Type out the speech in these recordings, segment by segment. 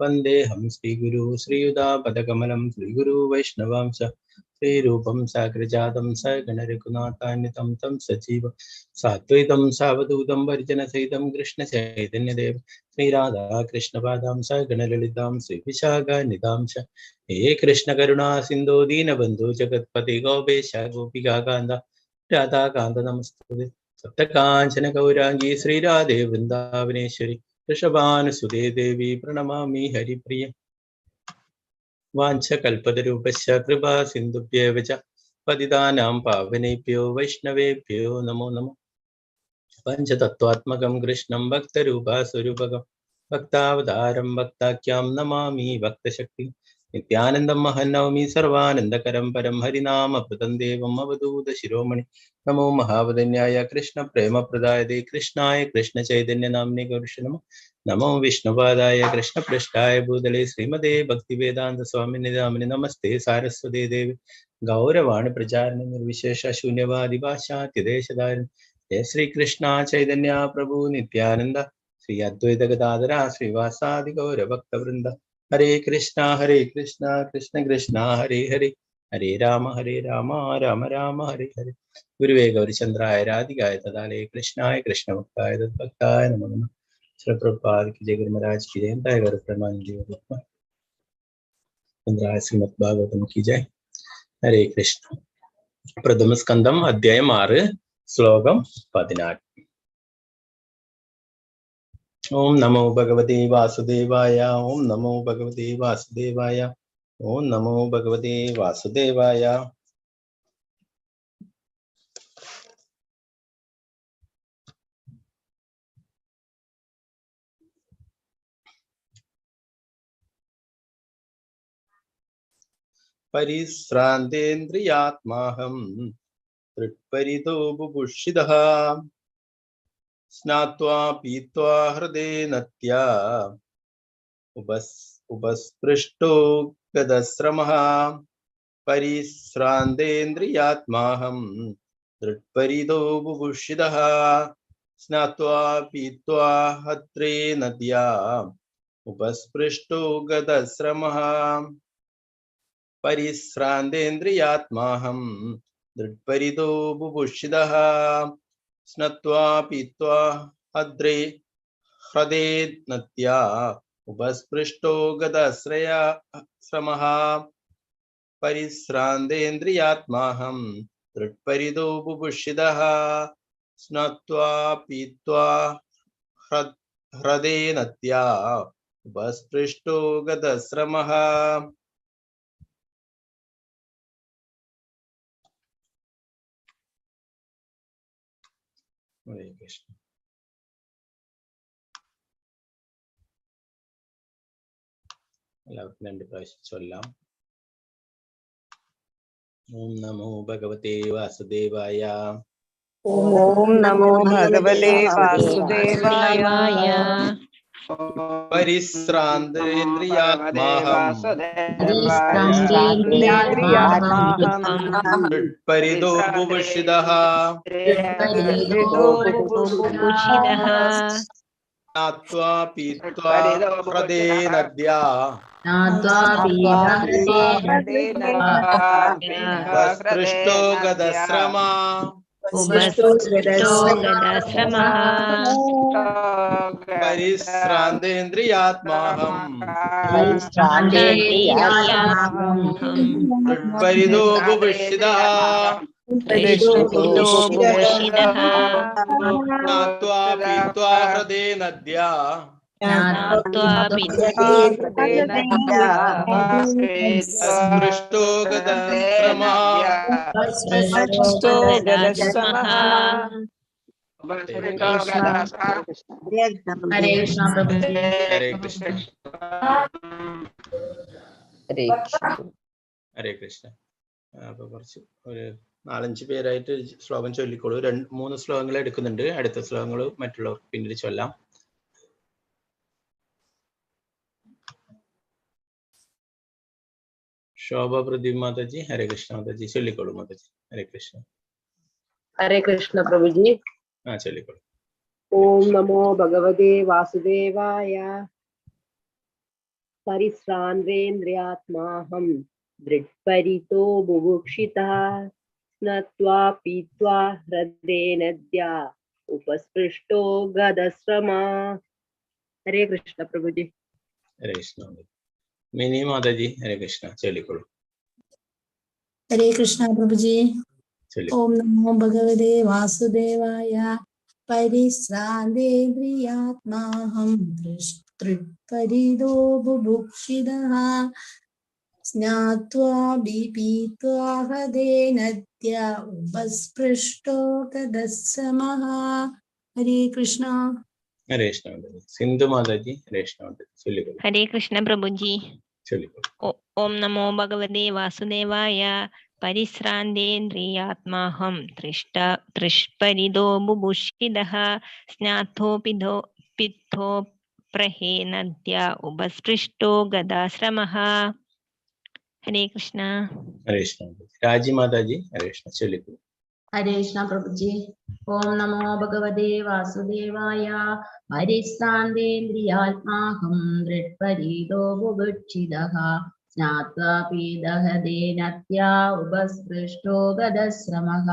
वन्देऽहं श्रीगुरु श्रीयुतापदकमलं श्रीगुरु वैष्णवांश श्रीरूपं साग्रजातं सगणरघुनाथान्वितं तं सजीव सात्वैतं सावधूतं परिजनसहितं कृष्णचैतन्यदेव श्रीराधा कृष्णपादां सगणललितां श्रीविशाखान्वितां च हे कृष्णकरुणा सिन्धो दीनबन्धु जगत्पते गोपेश गोपिकान्त राधाकान्त नमस्ते सप्तकाञ्चन गौरांगी श्रीराधे वृन्दावनेश्वरी वृषभानुसुते देवी प्रणमामि हरिप्रिय वाञ्छकल्पतरूपस्य कृपा सिन्धुभ्येव च पतितानां पावनेभ्यो वैष्णवेभ्यो नमो नमः पञ्चतत्त्वात्मकं कृष्णं भक्तरूपस्वरूपकं भक्तावतारं भक्ताख्यां नमामि भक्तशक्तिं नित्यानन्दं महन्नवमि सर्वानन्दकरं परं हरिनामकृतं देवम् अवधूत शिरोमणि नमो महावदन्याय कृष्णप्रेमप्रदायते कृष्णाय कृष्णचैतन्यनाम्ने गौरक्षणं नमो विष्णुपादाय कृष्णपृष्ठाय भूतले श्रीमते भक्तिवेदान्तस्वामिने नामिने नमस्ते सारस्वते देवी गौरवाणी प्रचारिणे निर्विशेष शून्यवादी भाषात्यदेशधारिणे जय श्री कृष्ण चैतन्य प्रभु नित्यानंद श्री अद्वैत गदाधर श्रीवासादि गौर भक्त वृंद हरे कृष्णा कृष्ण कृष्ण हरे हरे हरे राम राम राम हरे हरे गुरुवे गौरीचंद्राय राधिकाय तदालय कृष्णाय कृष्ण भक्ताय तद्भक्ताय नमो नमः श्री प्रभुपाद की जय गुरु महाराज की जय जय गुरु प्रेमानंद चंद्राय श्रीमद् भागवतम की जय हरे कृष्ण प्रथम स्कंदम अध्यायम 6 श्लोकम 14 ओम नमो भगवते वासुदेवाय ओम नमो भगवते वासुदेवाय ओम नमो भगवते वासुदेवाय परिश्रान्तेन्द्रियात्माहं तृप्परितो बुभुषितः स्नात्वा पीत्वा हृदेनत्या उपस्पृष्टो गदश्रमः परिश्रान्तेन्द्रियात्माहं तृप्परितो बुभुषितः स्नात्वा पीत्वा हृदेनत्या उपस्पृष्टो गदश्रमः परिश्रान्तेन्द्रियात्माहं दृढपरितो बुभुषितः स्नात्वा पीत्वा हृदेनत्या उपस्पृष्टो गदाश्रमः परिश्रान्तेन्द्रियात्माहं दृढपरितो बुभुषितः स्नात्वा पीत्वा हृदेनत्या उपस्पृष्टो गदाश्रमः हरे कृष्ण ओम नमो भगवते वासुदेवाय ओम नमो भगवते वासुदेवाय परिश्रान्तेन्द्रियात्माहं तृप्परितो बुभुषितः स्नात्वा पीत्वा हृदेनद्या उपस्पृष्टो गदश्रमा परिश्रान्तेन्द्रियात्माहं तृप्परितो बुभुषितः स्नात्वा पीत्वा हृदेनद्या उपस्पृष्टो गदश्रमा हरे कृष्ण हरे कृष्ण അപ്പൊ കുറച്ച് ഒരു 4-5 പേരായിട്ട് ശ്ലോകം ചൊല്ലിക്കോളൂ. 2-3 ശ്ലോകങ്ങൾ എടുക്കുന്നുണ്ട്. അടുത്ത ശ്ലോകങ്ങൾ മറ്റുള്ളവർ പിന്നീട് ചൊല്ലാം. ശോഭ പ്രദീപ് മാതാജി ഹരേ കൃഷ്ണ മാതാജി ചൊല്ലിക്കോളൂ മാതാജി. ഹരേ കൃഷ്ണ. हरे कृष्ण प्रभुजी. ചൊല്ലിക്കോളൂ. ओम नमो भगवते वासुदेवाय പരിശ്രാന്തേന്ദ്രിയാത്മാഹം ദൃഢ്പരിതോ ബുഭുക്ഷിതഃ സ്നാത്വാ പീത്വാ ഹൃദേനദ്യാ ഉപസ്പൃഷ്ടോ ഗതശ്രമാ. ഹരേ കൃഷ്ണ പ്രഭുജി. ഹരേ കൃഷ്ണ. മിനി മാതാജി ഹരേ കൃഷ്ണ ചൊല്ലിക്കോളൂ. ഹരേ കൃഷ്ണ പ്രഭുജി. ചൊല്ലി. ഓം നമോ ഭഗവതേ വാസുദേവായ. പരിശ്രാന്തേന്ദ്രിയാത്മാഹം തൃപ്പരിതോ ബുഭുക്ഷിതഃ സ്നാത്വാ പീത്വാ ഹൃദേനദ്യാ ഉപസ്പൃഷ്ടോ ഗതശ്രമഃ. ഹരേ കൃഷ്ണ. ഹരേ കൃഷ്ണ. സിന്ധു മാതാജി ഹരേ കൃഷ്ണ ചൊല്ലിക്കോളൂ. ഹരേ കൃഷ്ണ പ്രഭുജി. ചൊല്ലിക്കോളൂ. ഓം നമോ ഭഗവതേ വാസുദേവായ. പരിശ്രാന്തേന്ദ്രിയാത്മാഹം തൃഷ്പരിതോ ബുഭുഷിതഃ സ്നാത്തോ പിത്തോ പ്രഹേനദ്യാ ഉപസ്പൃഷ്ടോ ഗദാശ്രമഃ. ഹരേ കൃഷ്ണ. ഹരേ കൃഷ്ണ. രാജി മാതാജി ഹരേ കൃഷ്ണ ചൊല്ലിക്കോളൂ. ഹരേ കൃഷ്ണ പ്രഭുജി. ഓം നമോ ഭഗവതേ വാസുദേവായ. പരിശ്രാന്തേന്ദ്രിയാത്മാഹം ദൃഢ്പരിതോ ബുഭുക്ഷിതഃ സ്നാത്വാ പീതഹൃദേനദ്യാ ഉപസ്പൃഷ്ടോ ഗതശ്രമഃ.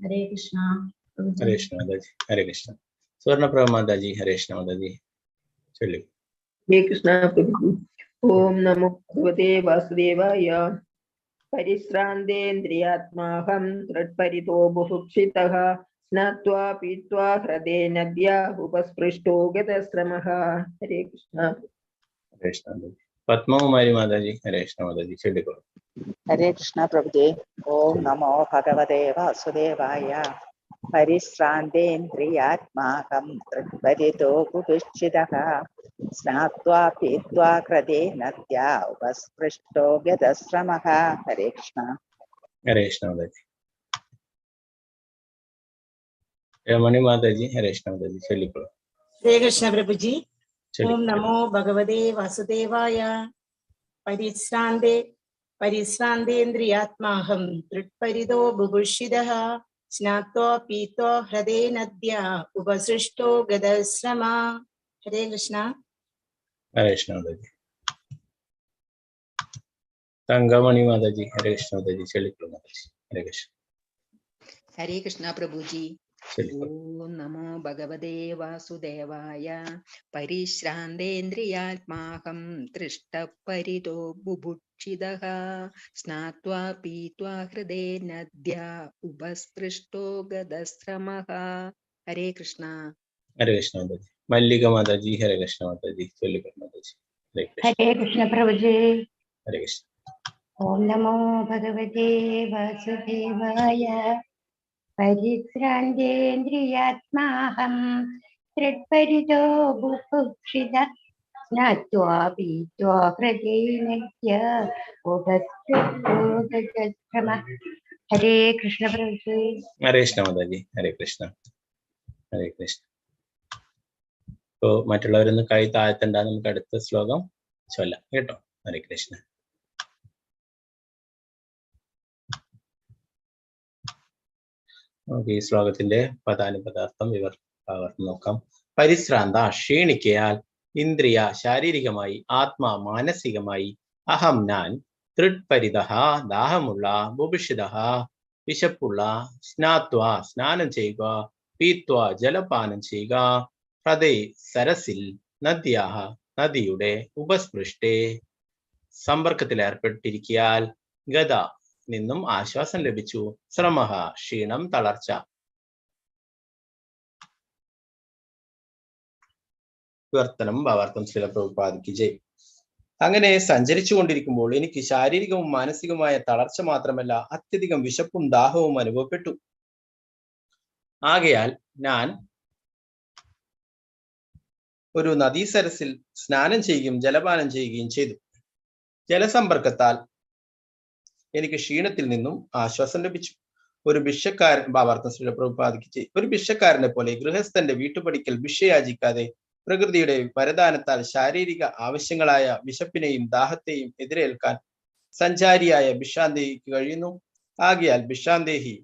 ഹരേ കൃഷ്ണ പ്രഭുജി. ഹരേ കൃഷ്ണ മാതാജി ഹരേ കൃഷ്ണ. സ്വർണ്ണപ്രഭ മാതാജി ഹരേ കൃഷ്ണ മാതാജി ചൊല്ലിക്കോളൂ. ഹരേ കൃഷ്ണ പ്രഭുജി. ഓം നമോ ഭഗവതേ വാസുദേവായ. പരിശ്രാന്തേന്ദ്രിയാത്മാഹം ദൃഢ്പരിതോ ബുഭുക്ഷിതഃ സ്നാത്വാ പീത്വാ ഹൃദേനദ്യാ ഉപസ്പൃഷ്ടോ ഗതശ്രമഃ. ഹരേ കൃഷ്ണ. ഹരേ കൃഷ്ണ മാതാജി. പത്മകുമാരി മാതാജി ഹരേ കൃഷ്ണ മാതാജി ചൊല്ലിക്കോളൂ. ഹരേ കൃഷ്ണ പ്രഭുജി. ഓം നമോ ഭഗവതേ വാസുദേവായ. പരിശ്രാന്തേന്ദ്രിയാത്മാകം തൃപ്പരിതോ ബുഭുക്ഷിതഃ സ്നാത്വാ പീത്വാ ഹൃദേനദ്യാ ഉപസ്പൃഷ്ടോ ഗതശ്രമഃ. ഹരേ കൃഷ്ണ. ഹരേ കൃഷ്ണ മാതാജി. രമണി മാതാജി ഹരേ കൃഷ്ണ മാതാജി ചൊല്ലിക്കോളൂ. ഹരേ കൃഷ്ണ പ്രഭുജി. ഓം ചൊല്ലിക്കോളൂ. നമോ ഭഗവതേ വാസുദേവായ. പരിശ്രാന്തേന്ദ്രിയാത്മാഹം തൃപ്പരിതോ ബുഭുഷിതഃ സ്നാത്വാ പീത്വാ ഹൃദേനദ്യാ ഉപസൃഷ്ടോ ഗതശ്രമാ. ഹരേ കൃഷ്ണ. ഹരേ കൃഷ്ണ മാതാജി. തങ്കമണി മാതാജി ഹരേ കൃഷ്ണ മാതാജി ചൊല്ലിക്കോളൂ മാതാജി. ഹരേ കൃഷ്ണ. ഹരേ കൃഷ്ണ പ്രഭുജി. ചൊല്ലിക്കോളൂ. ഓം നമോ ഭഗവതേ വാസുദേവായ. പരിശ്രാന്തേന്ദ്രിയാത്മാഹം തൃഷ്ടപരിതോ ബുഭുക്ഷിതഃ സ്നാത്വാ പീത്വാ ഹൃദേനദ്യാ ഉപസ്പൃഷ്ടോ ഗതശ്രമഃ. ഹരേ കൃഷ്ണ. ഹരേ കൃഷ്ണ മാതാജി. മല്ലിക മാതാജി ഹരേ കൃഷ്ണ മാതാജി ചൊല്ലിക്കോളൂ മാതാജി. ഹരേ കൃഷ്ണ. ഹരേ കൃഷ്ണ പ്രഭുജി. ഹരേ കൃഷ്ണ. ഓം നമോ ഭഗവതേ വാസുദേവായ. പരിശ്രാന്തേന്ദ്രിയാത്മാഹം തൃപ്പരിതോ ബുഭുക്ഷിതഃ സ്നാത്വാ പീത്വാ ഹൃദേനദ്യാ ഉപസ്പൃഷ്ടോ ഗതശ്രമഃ. ഹരേ കൃഷ്ണ പ്രഭുജി. ഹരേ കൃഷ്ണ മാതാജി. ഹരേ കൃഷ്ണ. ഹരേ കൃഷ്ണ. ഇപ്പോ മറ്റുള്ളവരൊന്ന് കൈ താഴ്ത്തണ്ട, നമുക്ക് അടുത്ത ശ്ലോകം ചൊല്ലാം കേട്ടോ. ഹരേ കൃഷ്ണ. നമുക്ക് ഈ ശ്ലോകത്തിന്റെ പദാനുപദാർത്ഥം വിവർത്തം നോക്കാം. പരിശ്രാന്ത ക്ഷീണിക്കയാൽ, ഇന്ദ്രിയ ശാരീരികമായി, ആത്മാ മാനസികമായി, അഹം ഞാൻ, തൃട്പരിതഃ ദാഹമുള്ള, ബുഭുഷിതഃ വിശപ്പുള്ള, സ്നാത്വ സ്നാനം ചെയ്യുക, പീത്വ ജലപാനം ചെയ്യുക, ഹൃദേ സരസിൽ, നദ്യാഹ നദിയുടെ, ഉപസ്പൃഷ്ടേ സമ്പർക്കത്തിൽ ഏർപ്പെട്ടിരിക്കിയാൽ, ഗത നിന്നും ആശ്വാസം ലഭിച്ചു, ശ്രമഃ ക്ഷീണം തളർച്ച. വിവർത്തനം ഭാവാർത്ഥം ശ്രീല പ്രഭുപാദിക്ക് ജയ്. അങ്ങനെ സഞ്ചരിച്ചു കൊണ്ടിരിക്കുമ്പോൾ എനിക്ക് ശാരീരികവും മാനസികവുമായ തളർച്ച മാത്രമല്ല, അത്യധികം വിശപ്പും ദാഹവും അനുഭവപ്പെട്ടു. ആകയാൽ ഞാൻ ഒരു നദീസരസിൽ സ്നാനം ചെയ്യുകയും ജലപാനം ചെയ്യുകയും ചെയ്തു. ജലസമ്പർക്കത്താൽ എനിക്ക് ക്ഷീണത്തിൽ നിന്നും ആശ്വാസം ലഭിച്ചു. ഒരു ഭിക്ഷക്കാരൻ ഭാവാർത്ഥം ശ്രീല പ്രഭുപാദിക്ക് ജയ്. ഒരു ഭിക്ഷക്കാരനെ പോലെ ഗൃഹസ്ഥന്റെ വീട്ടുപടിക്കൽ ഭിക്ഷയാചിക്കാതെ പ്രകൃതിയുടെ വരദാനത്താൽ ശാരീരിക ആവശ്യങ്ങളായ വിശപ്പിനെയും ദാഹത്തെയും എതിരേൽക്കാൻ സഞ്ചാരിയായ ഭിക്ഷാന്തേഹിക്ക് കഴിയുന്നു. ആകയാൽ ഭിക്ഷാന്തേഹി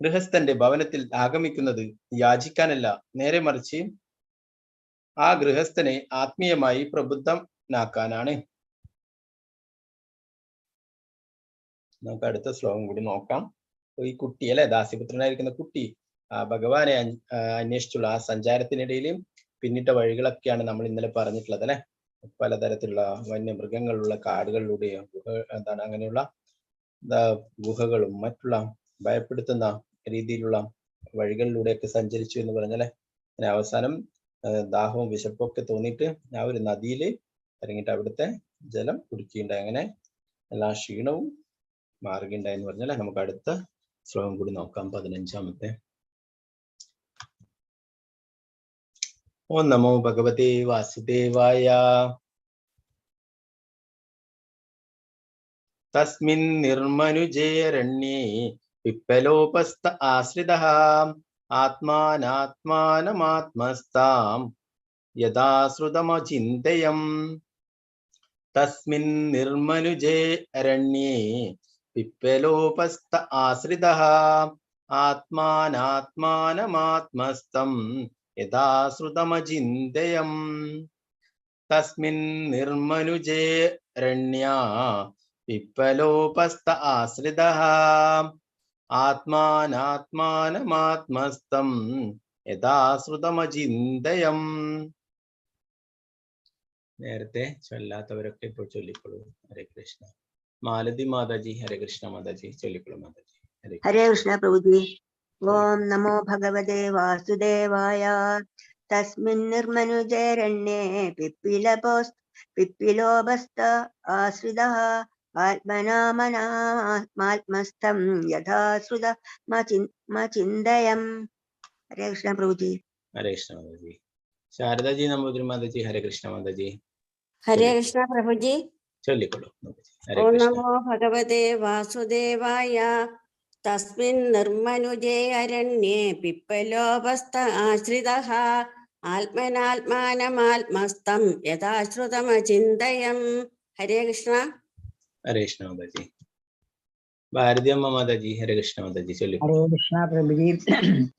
ഗൃഹസ്ഥന്റെ ഭവനത്തിൽ ആഗമിക്കുന്നത് യാചിക്കാനല്ല, നേരെ മറിച്ച് ആ ഗൃഹസ്ഥനെ ആത്മീയമായി നാക്കാനാണ്. നമുക്ക് അടുത്ത ശ്ലോകം കൂടി നോക്കാം. ഈ കുട്ടി അല്ലെ, ദാസ്യപുത്രനായിരിക്കുന്ന കുട്ടി ഭഗവാനെ അന്വേഷിച്ചുള്ള ആ സഞ്ചാരത്തിനിടയിൽ പിന്നിട്ട വഴികളൊക്കെയാണ് നമ്മൾ ഇന്നലെ പറഞ്ഞിട്ടുള്ളത് അല്ലെ. പലതരത്തിലുള്ള വന്യമൃഗങ്ങളുള്ള കാടുകളിലൂടെയും അങ്ങനെയുള്ള ഗുഹകളും മറ്റുള്ള ഭയപ്പെടുത്തുന്ന രീതിയിലുള്ള വഴികളിലൂടെയൊക്കെ സഞ്ചരിച്ചു എന്ന് പറഞ്ഞല്ലേ. അങ്ങനെ അവസാനം ദാഹവും വിശപ്പൊക്കെ തോന്നിയിട്ട് ആ ഒരു നദിയിൽ ഇറങ്ങിയിട്ട് അവിടുത്തെ ജലം കുടിക്കുകയുണ്ടായി. അങ്ങനെ എല്ലാ ക്ഷീണവും മാറുകയുണ്ടായി എന്ന് പറഞ്ഞാൽ നമുക്ക് അടുത്ത ശ്ലോകം കൂടി നോക്കാം. 15-ാമത്തെ. ഓം നമോ ഭഗവതേ വാസുദേവായ. തസ്മിൻ നിർമനുജേരണ്യേ പിപ്പലോപസ്ഥ ആശ്രിതഃ ആത്മാനാത്മാനമാത്മസ്താം യഥാശ്രുതമചിന്തയം. തസ്മിൻ നിർമനുജേ അരണ്യേ പിപ്പലോപസ്ഥ ആശ്രിതഃ ആത്മാനാത്മാനമാത്മസ്തം യഥാശ്രുതമചിന്തയം. തസ്മിൻ നിർമനുജേ അരണ്യാ പിപ്പലോപസ്ഥ ആശ്രിതഃ ആത്മാനാത്മാനമാത്മസ്തം യഥാശ്രുതമചിന്തയം. നേരത്തെ ചൊല്ലാത്തവരൊക്കെ ഇപ്പോൾ ചൊല്ലിക്കൊള്ളൂ. ഹരേ കൃഷ്ണ. മാലതി മാതാജി. ഹരേ കൃഷ്ണ മാതാജി. ചൊല്ലിക്കൊള്ളൂ മാതാജി. ഹരേ കൃഷ്ണ പ്രഭുജി. ഓം നമോ ഭഗവതേ വാസുദേവായ. തസ്മിൻ നിർമനുജരണ്യേ പിപ്പിലോപസ്ഥ ആശ്രിതഃ ആത്മനാമനാത്മസ്ഥം യഥാശ്രുതമചിന്തയം. ഹരേ കൃഷ്ണ പ്രഭുജി. ഹരേ കൃഷ്ണ മാതാജി. ശാരദാജി നമ്പൂതിരി മാതാജി. ഹരേ കൃഷ്ണ മാതാജി. ഹരേ കൃഷ്ണ പ്രഭുജി. ചൊല്ലിക്കൊള്ളൂ. ഓം നമോ ഭഗവതേ വാസുദേവായ. തസ്മിൻ നിർമനുജേ അരണ്യേ പിപ്പലോപസ്ഥ ആശ്രിതഃ ആത്മനാത്മാനമാത്മസ്ഥം യഥാശ്രുതമചിന്തയം. ഹരേ കൃഷ്ണ. ഹരേ കൃഷ്ണ മാതാജി. ഭാരതി അമ്മ മാതാജി. ഹരേ കൃഷ്ണ മാതാജി. ചൊല്ലിക്കൊള്ളൂ. ഹരേ കൃഷ്ണ പ്രഭുജി.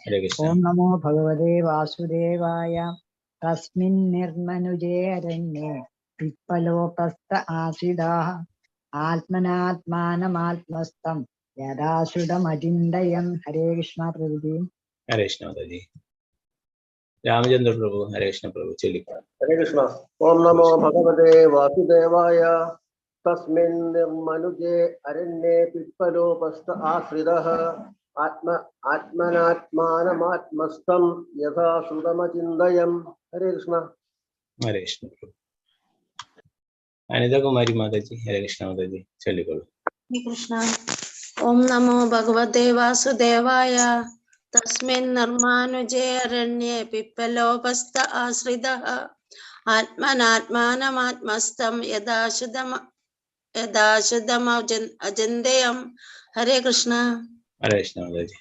ഹരേ കൃഷ്ണ. ഓം നമോ ഭഗവതേ വാസുദേവായ. തസ്മിൻ നിർമനുജേ അരണ്യേ പിപ്പലോപസ്ഥ ആശ്രിതാഃ ആത്മനാത്മാനമാത്മസ്ഥം യഥാശ്രുതമചിന്തയം. ഹരേ കൃഷ്ണ പ്രഭുജി. ഹരേ കൃഷ്ണ മാതാജി. രാമചന്ദ്ര പ്രഭു. ഹരേ കൃഷ്ണ പ്രഭു. ചൊല്ലിക്കൊള്ളൂ. ഹരേ കൃഷ്ണ. ഓം നമോ ഭഗവതേ വാസുദേവായ. തസ്മിൻ നിർമനുജേ അരണ്യേ പിപ്പലോപസ്ഥ ആശ്രിതഃ ആത്മനാത്മാനമാത്മസ്ഥം യഥാശ്രുതമചിന്തയം. ഹരേ കൃഷ്ണ. ഹരേ കൃഷ്ണ പ്രഭു. അനിതകുമാരി മാതാജി. ഹരേ കൃഷ്ണ മാതാജി. ചൊല്ലിക്കൊള്ളൂ. കൃഷ്ണ. ഓം നമോ ഭഗവതേ വാസുദേവായ. തസ്മിൻ നിർമാനുജേ അരണ്യേ പിപ്പലോപസ്ഥ ആശ്രിതഃ ആത്മനാത്മാനമാത്മസ്ഥം യഥാശുദ്ധമചിന്തയം. ഹരേ കൃഷ്ണ. ഹരേ കൃഷ്ണ മാതാജി.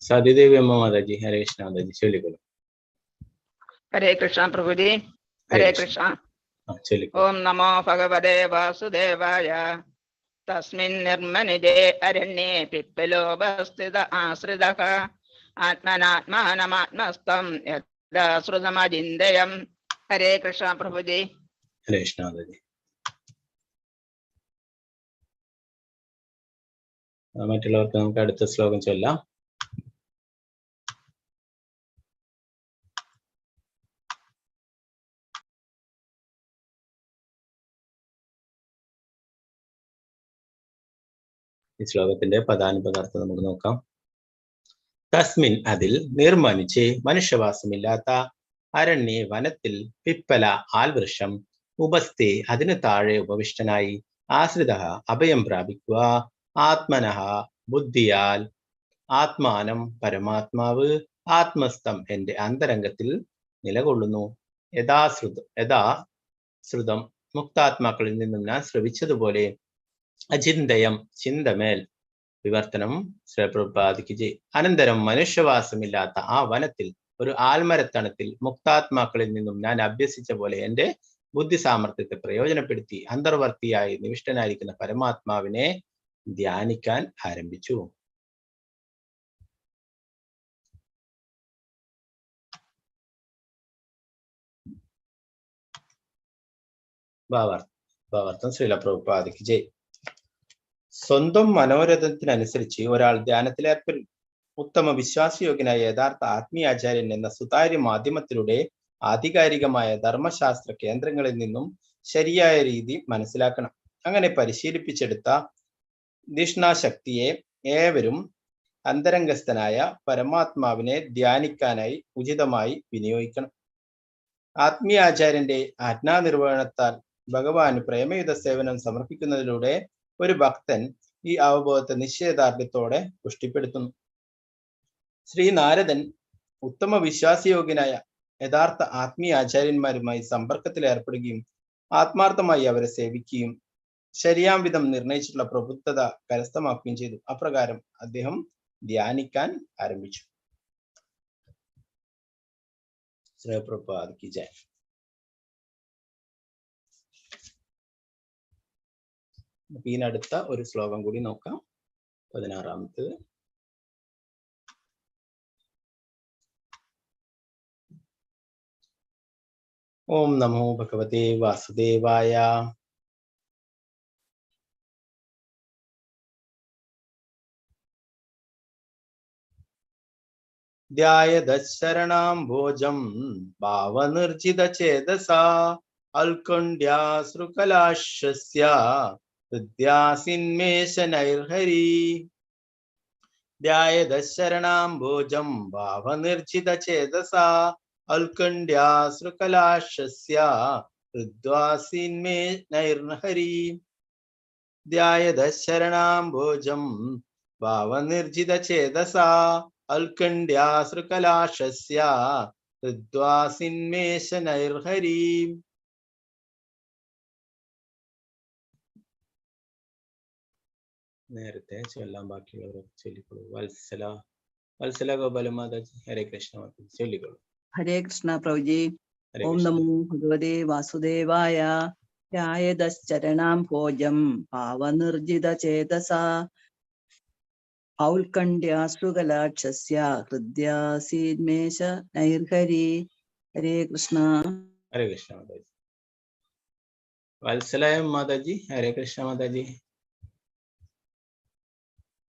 സതിദേവി അമ്മ മാതാജി. ഹരേ കൃഷ്ണ മാതാജി. ചൊല്ലിക്കൊള്ളൂ. ഹരേ കൃഷ്ണ പ്രഭുജി. ഹരേ കൃഷ്ണ. ഓം നമോ ഭഗവതേ വാസുദേവായ. തസ്മിൻ നിർമനുജേ അരണ്യേ പിപ്പലോപസ്ഥ ആശ്രിതഃ ആത്മനാത്മാനമാത്മസ്ഥം യഥാശ്രുതമചിന്തയം. ഹരേ കൃഷ്ണ പ്രഭുജി. ഹരേ കൃഷ്ണ മാതാജി. മറ്റുള്ളവർക്ക് നമുക്ക് അടുത്ത ശ്ലോകം ചൊല്ലാം. ഈ ശ്ലോകത്തിന്റെ പദാനുപദാർത്ഥം നമുക്ക് നോക്കാം. തസ്മിൻ അതിൽ, നിർമ്മനുജേ മനുഷ്യവാസമില്ലാത്ത, അരണ്യേ വനത്തിൽ, പിപ്പല ആൽവൃക്ഷം, ഉപസ്ഥേ അതിന് താഴെ ഉപവിഷ്ടനായി, ആശ്രിത അഭയം പ്രാപിക്കുക, ആത്മനഃ ബുദ്ധിയാൽ, ആത്മാനം പരമാത്മാവ്, ആത്മസ്ഥം എന്റെ അന്തരംഗത്തിൽ നിലകൊള്ളുന്നു, യഥാശ്രുതം മുക്താത്മാക്കളിൽ നിന്നും ഞാൻ ശ്രവിച്ചതുപോലെ, അചിന്തയം ചിന്തമേൽ. വിവർത്തനം ശ്രേപ്രപാദിക്ക്. അനന്തരം മനുഷ്യവാസമില്ലാത്ത ആ വനത്തിൽ ഒരു ആൽമരത്തണത്തിൽ മുക്താത്മാക്കളിൽ നിന്നും ഞാൻ അഭ്യസിച്ച പോലെ എന്റെ ബുദ്ധി സാമർത്ഥ്യത്തെ പ്രയോജനപ്പെടുത്തി അന്തർവർത്തിയായി നിവിഷ്ടനായിരിക്കുന്ന പരമാത്മാവിനെ ധ്യാനിക്കാൻ ആരംഭിച്ചു. ഭാവാർത്ഥം ശ്രീല പ്രഭുപാദിക്ക് ജയ്. സ്വന്തം മനോരഥത്തിനനുസരിച്ച് ഒരാൾ ധ്യാനത്തിലേർപ്പെടും. ഉത്തമ വിശ്വാസയോഗ്യനായ യഥാർത്ഥ ആത്മീയാചാര്യൻ എന്ന സുതാര്യ മാധ്യമത്തിലൂടെ ആധികാരികമായ ധർമ്മശാസ്ത്ര കേന്ദ്രങ്ങളിൽ നിന്നും ശരിയായ രീതി മനസ്സിലാക്കണം. അങ്ങനെ പരിശീലിപ്പിച്ചെടുത്ത ദിഷ്ണാശക്തിയെ ഏവരും അന്തരംഗസ്ഥനായ പരമാത്മാവിനെ ധ്യാനിക്കാനായി ഉചിതമായി വിനിയോഗിക്കണം. ആത്മീയാചാര്യന്റെ ആജ്ഞാനിർവഹണത്താൽ ഭഗവാന് പ്രേമയുധ സേവനം സമർപ്പിക്കുന്നതിലൂടെ ഒരു ഭക്തൻ ഈ അവബോധത്തെ നിശ്ചയദാർഢ്യത്തോടെ പുഷ്ടിപ്പെടുത്തുന്നു. ശ്രീ നാരദൻ ഉത്തമ വിശ്വാസയോഗ്യനായ യഥാർത്ഥ ആത്മീയാചാര്യന്മാരുമായി സമ്പർക്കത്തിൽ ഏർപ്പെടുകയും ആത്മാർത്ഥമായി അവരെ സേവിക്കുകയും ശരിയാം വിധം നിർണയിച്ചിട്ടുള്ള പ്രബുദ്ധത കരസ്ഥമാക്കുകയും ചെയ്തു. അപ്രകാരം അദ്ദേഹം ധ്യാനിക്കാൻ ആരംഭിച്ചു. ശ്രീ പ്രഭുപാദ് ജയ്. ഇതിനടുത്ത ഒരു ശ്ലോകം കൂടി നോക്കാം. 16-ാമത്തേത്. ഓം നമോ ഭഗവതേ വാസുദേവായ. ധ്യായദശരണാംഭോജം ഭാവനിർജിതചേതസാ അൽക്കൊണ്ഡ്യാശ്രുകലാശസ്യ ഹൃദ്യാസിന്മേഷനൈർഹരി. ധ്യായദശരണാംഭോജം ഭാവനിർജിതചേതസാ അൽക്കൊണ്ഡ്യാശ്രുകലാശസ്യ ഹൃദ്വാസിന്മേഷനൈർഹരി. ധ്യായദശരണാംഭോജം ഭാവനിർജിതചേതസാ അൽക്കണ്ഡ്യാശ്രുകലാശസ്യ ഹൃദ്വാസിന്മേഷനൈർഹരി. നേരത്തെ ചൊല്ലാൻ ബാക്കിയുള്ളവർ ചൊല്ലിക്കൊള്ളൂ. വത്സല ഗോപാലമാതാജി ഹരേ കൃഷ്ണ ചൊല്ലിക്കൊള്ളൂ. ഹരേ കൃഷ്ണ പ്രഭുജി. ഓം നമോ ഭഗവതേ വാസുദേവായ. ധ്യായദശ്ചരണാം ഭോജം ഭാവനിർജിതചേതസാ ഔൽക്കണ്ഡ്യാശ്രുകലാക്ഷസ്യ ഹൃദ്യാസീന്മേഷ നൈർഹരി. ഹരേ കൃഷ്ണ. ഹരേ കൃഷ്ണ മാതാജി. വത്സലായ മാതാജി ഹരേ കൃഷ്ണ മാതാജി.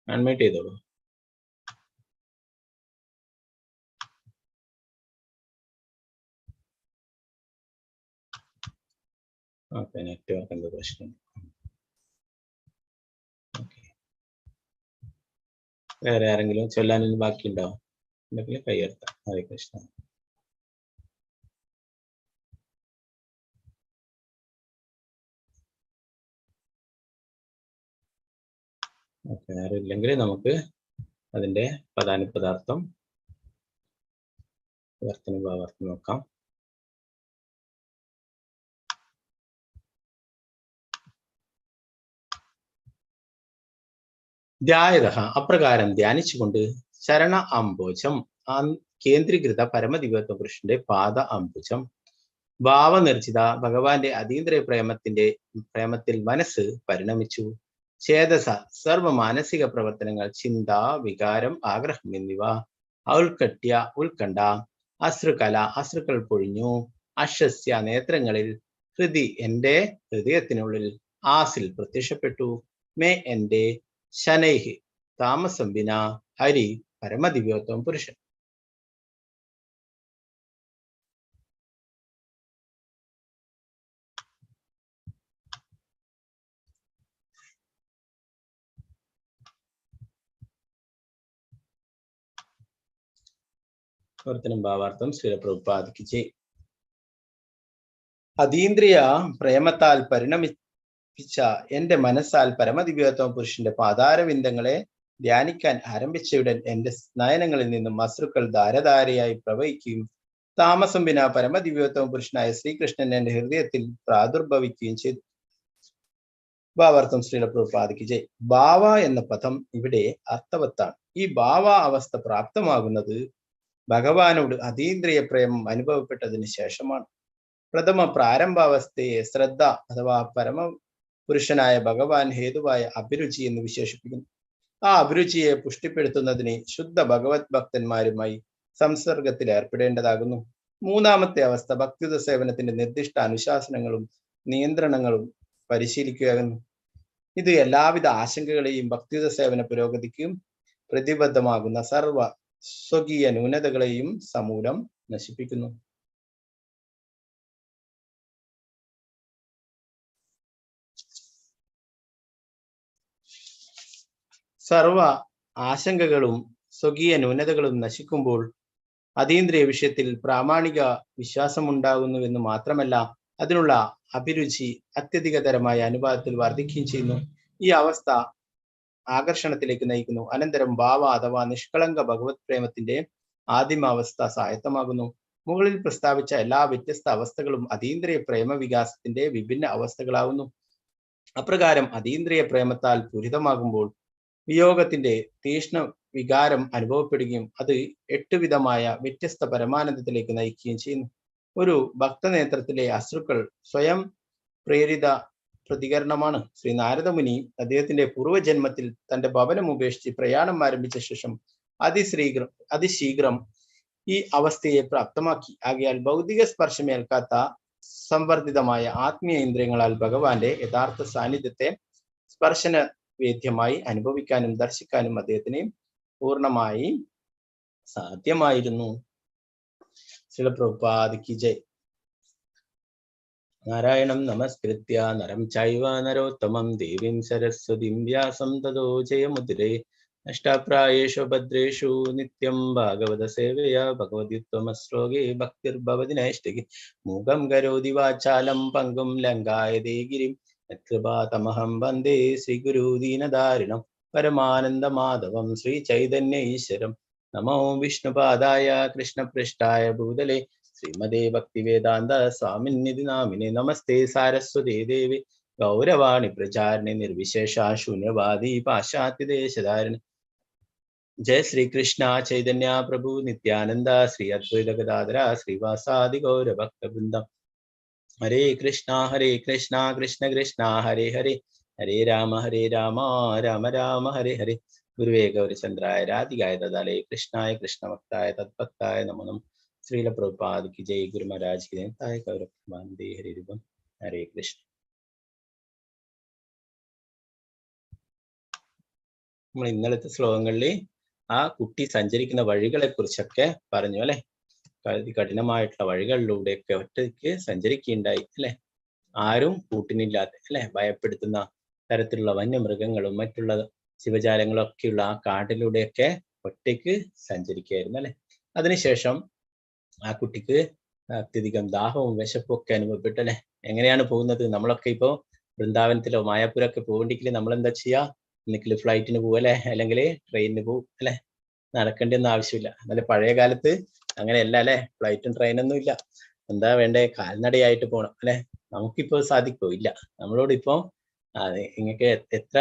അൺമ്യൂട്ട് ചെയ്തോളൂ. ഓക്കെ, നെറ്റ്വർക്ക് എന്തോ പ്രശ്നം. വേറെ ആരെങ്കിലും ചൊല്ലാനൊന്നും ബാക്കിയുണ്ടോ? ഉണ്ടെങ്കിൽ കൈയെടുത്താം. ഹരേ കൃഷ്ണ. ഓക്കെ, ആരും ഇല്ലെങ്കിൽ നമുക്ക് അതിന്റെ പദാനുപദാർത്ഥം ഭാവാർത്ഥം നോക്കാം. ധ്യായത അപ്രകാരം ധ്യാനിച്ചുകൊണ്ട് ശരണ അംബോജം കേന്ദ്രീകൃത പരമദിവ്യത്വ പുരുഷന്റെ പാദ അംബുജം ഭാവനിർജിത ഭഗവാന്റെ അതീന്ദ്രിയ പ്രേമത്തിൽ മനസ്സ് പരിണമിച്ചു. ചേതസ സർവ മാനസിക പ്രവർത്തനങ്ങൾ, ചിന്ത, വികാരം, ആഗ്രഹം എന്നിവ ഉത്കണ്ഠ അശ്രുക്കൾ പൊഴിഞ്ഞു. അശ്വസ്യ നേത്രങ്ങളിൽ, ഹൃദി എന്റെ ഹൃദയത്തിനുള്ളിൽ, ആസിൽ പ്രത്യക്ഷപ്പെട്ടു. മേ എന്റെ, ശനൈഹി താമസം വിന, ഹരി പരമദിവ്യോത്തമ പുരുഷൻ. ഭാവാർത്ഥം ശ്രീ പ്രഭുപാദിക്ക് ജയ്. അതീന്ദ്രിയ പ്രേമത്താൽ പരിണമിച്ച എന്റെ മനസ്സാൽ പരമദിവ്യോത്തമ പുരുഷന്റെ പാതാരവിന്ദങ്ങളെ ധ്യാനിക്കാൻ ആരംഭിച്ചയുടൻ എന്റെ നയനങ്ങളിൽ നിന്നും അശ്രുക്കൾ ധാരധാരയായി പ്രവഹിക്കുകയും താമസം വിന പരമദിവ്യോത്തമ പുരുഷനായ ശ്രീകൃഷ്ണൻ എന്റെ ഹൃദയത്തിൽ പ്രാദുർഭവിക്കുകയും ചെയ്തു. ഭാവാർത്ഥം ശ്രീ പ്രഭുപാദിക്ക് ജയ്. ഭാവ എന്ന പദം ഇവിടെ അർത്ഥവത്താണ്. ഈ ഭാവ അവസ്ഥ പ്രാപ്തമാകുന്നത് ഭഗവാനോട് അതീന്ദ്രിയ പ്രേമം അനുഭവപ്പെട്ടതിന് ശേഷമാണ്. പ്രഥമ പ്രാരംഭാവസ്ഥയെ ശ്രദ്ധ അഥവാ പരമപുരുഷനായ ഭഗവാൻ ഹേതുവായ അഭിരുചി എന്ന് വിശേഷിപ്പിക്കുന്നു. ആ അഭിരുചിയെ പുഷ്ടിപ്പെടുത്തുന്നതിന് ശുദ്ധ ഭഗവത് ഭക്തന്മാരുമായി സംസർഗത്തിൽ ഏർപ്പെടേണ്ടതാകുന്നു. മൂന്നാമത്തെ അവസ്ഥ ഭക്തിയുത സേവനത്തിന്റെ നിർദ്ദിഷ്ട അനുശാസനങ്ങളും നിയന്ത്രണങ്ങളും പരിശീലിക്കുകയാകുന്നു. ഇത് എല്ലാവിധ ആശങ്കകളെയും ഭക്തിയുത സേവന പുരോഗതിക്കും പ്രതിബദ്ധമാകുന്ന സർവ സ്വകീയ ന്യൂനതകളെയും സമൂലം നശിപ്പിക്കുന്നു. സർവ ആശങ്കകളും സ്വകീയ ന്യൂനതകളും നശിക്കുമ്പോൾ അതീന്ദ്രിയ വിഷയത്തിൽ പ്രാമാണിക വിശ്വാസമുണ്ടാകുന്നുവെന്ന് മാത്രമല്ല, അതിനുള്ള അഭിരുചി അത്യധികതരമായ അനുപാതത്തിൽ വർദ്ധിക്കുകയും ചെയ്യുന്നു. ഈ അവസ്ഥ ആകർഷണത്തിലേക്ക് നയിക്കുന്നു. അനന്തരം ഭാവ അഥവാ നിഷ്കളങ്ക ഭഗവത് പ്രേമത്തിന്റെ ആദിമാവസ്ഥ സായത്തമാകുന്നു. മുകളിൽ പ്രസ്താവിച്ച എല്ലാ വ്യത്യസ്ത അവസ്ഥകളും അതീന്ദ്രിയ പ്രേമ വികാസത്തിന്റെ വിഭിന്ന അവസ്ഥകളാവുന്നു. അപ്രകാരം അതീന്ദ്രിയ പ്രേമത്താൽ പൂരിതമാകുമ്പോൾ വിയോഗത്തിന്റെ തീഷ്ണ വികാരം അനുഭവപ്പെടുകയും അത് 8 വിധമായ വ്യത്യസ്ത പരമാനന്ദത്തിലേക്ക് നയിക്കുകയും ചെയ്യുന്നു. ഒരു ഭക്തനേത്രത്തിലെ അശ്രുക്കൾ സ്വയം പ്രേരിത പ്രതികരണമാണ്. ശ്രീ നാരദമുനി അദ്ദേഹത്തിന്റെ പൂർവ്വജന്മത്തിൽ തന്റെ ഭവനം ഉപേക്ഷിച്ച് പ്രയാണം ആരംഭിച്ച ശേഷം അതിശീഘ്രം ഈ അവസ്ഥയെ പ്രാപ്തമാക്കി. ആകയാൽ ഭൗതിക സ്പർശമേൽക്കാത്ത സംവർദ്ധിതമായ ആത്മീയ ഇന്ദ്രിയങ്ങളാൽ ഭഗവാന്റെ യഥാർത്ഥ സാന്നിധ്യത്തെ സ്പർശന വേദ്യമായി അനുഭവിക്കാനും ദർശിക്കാനും അദ്ദേഹത്തിന് പൂർണ്ണമായി സാധ്യമായിരുന്നു. ശ്രീല പ്രഭുപാദ് കി ജയ്. നാരായണം നമസ്കൃത്യ നരം ചൈവ നരോത്തമം ദേവീം സരസ്വതീം വ്യാസം തതോ ജയമുദ്രേ. അഷ്ടാപ്രായേഷു ഭദ്രേഷു നിത്യം ഭാഗവത സേവയാ ഭഗവദ്യുത്തമശ്ലോകേ ഭക്തിർഭവതി നൈഷ്ഠികി. മൂകം കരോതി വാചാലം പങ്കും ലങ്കായതേ ഗിരിം യത്കൃപാതമഹം വന്ദേ ശ്രീഗുരു ദീനധാരിണം പരമാനന്ദമാധവം ശ്രീ ചൈതന്യ ഈശ്വരം. നമോ വിഷ്ണുപാദായ കൃഷ്ണപൃഷ്ഠായ ഭൂതലേ ശ്രീമദേ ഭക്തിവേദാന്ത സ്വാമിന്നിധി നാമിനെ. നമസ്തേ സാരസ്വതേ ദേവി ഗൗരവാണി പ്രചാരിണി നിർവിശേഷ ശൂന്യവാദി പാശ്ചാത്യദേശധാരിണി. ജയ ശ്രീകൃഷ്ണ ചൈതന്യ പ്രഭു നിത്യാനന്ദ ശ്രീ അദ്വൈത ഗദാധര ശ്രീവാസാദി ഗൗരഭക്തവൃന്ദം. ഹരേ കൃഷ്ണ കൃഷ്ണ കൃഷ്ണ ഹരേ ഹരേ ഹരേ രാമ രാമ രാമ ഹരേ ഹരേ. ഗുരുവേ ഗൗരചന്ദ്രായ രാധികായ ദദാലേ കൃഷ്ണായ കൃഷ്ണഭക്തായ തദ്ഭക്തായ നമോ നമഃ. ശ്രീല പ്രഭുപാദ് കി ജയ്. ഗുരു മഹാരാജ് കി ജയ്. ഗൗരവന്ദേ ഹരി രൂപം. ഹരേ കൃഷ്ണ. നമ്മൾ ഇന്നലത്തെ ശ്ലോകങ്ങളിൽ ആ കുട്ടി സഞ്ചരിക്കുന്ന വഴികളെ കുറിച്ചൊക്കെ പറഞ്ഞു അല്ലെ. കഠിനമായിട്ടുള്ള വഴികളിലൂടെയൊക്കെ ഒറ്റയ്ക്ക് സഞ്ചരിക്കുകയുണ്ടായി അല്ലെ. ആരും കൂട്ടിനില്ലാതെ അല്ലെ, ഭയപ്പെടുത്തുന്ന തരത്തിലുള്ള വന്യമൃഗങ്ങളും മറ്റുള്ള ശിവജാലങ്ങളും ഒക്കെയുള്ള ആ കാട്ടിലൂടെയൊക്കെ ഒറ്റയ്ക്ക് സഞ്ചരിക്കുകയായിരുന്നു അല്ലെ. അതിനുശേഷം ആ കുട്ടിക്ക് അത്യധികം ദാഹവും വിശപ്പും ഒക്കെ അനുഭവപ്പെട്ടു അല്ലെ. എങ്ങനെയാണ് പോകുന്നത്? നമ്മളൊക്കെ ഇപ്പോൾ വൃന്ദാവനത്തിലോ മായാപുരമൊക്കെ പോകണ്ടെങ്കിൽ നമ്മൾ എന്താ ചെയ്യുക? ഒന്നിക്കിൽ ഫ്ലൈറ്റിന് പോകും അല്ലെ, അല്ലെങ്കിൽ ട്രെയിനിന് പോകും അല്ലെ. നടക്കേണ്ടിയൊന്നും ആവശ്യമില്ല. എന്നാലും പഴയ കാലത്ത് അങ്ങനെയല്ല അല്ലെ. ഫ്ലൈറ്റും ട്രെയിനൊന്നും ഇല്ല. എന്താ വേണ്ടേ? കാൽനടയായിട്ട് പോകണം അല്ലെ. നമുക്കിപ്പോ സാധിക്കോ? ഇല്ല. നമ്മളോട് ഇപ്പോ നിങ്ങൾക്ക് എത്ര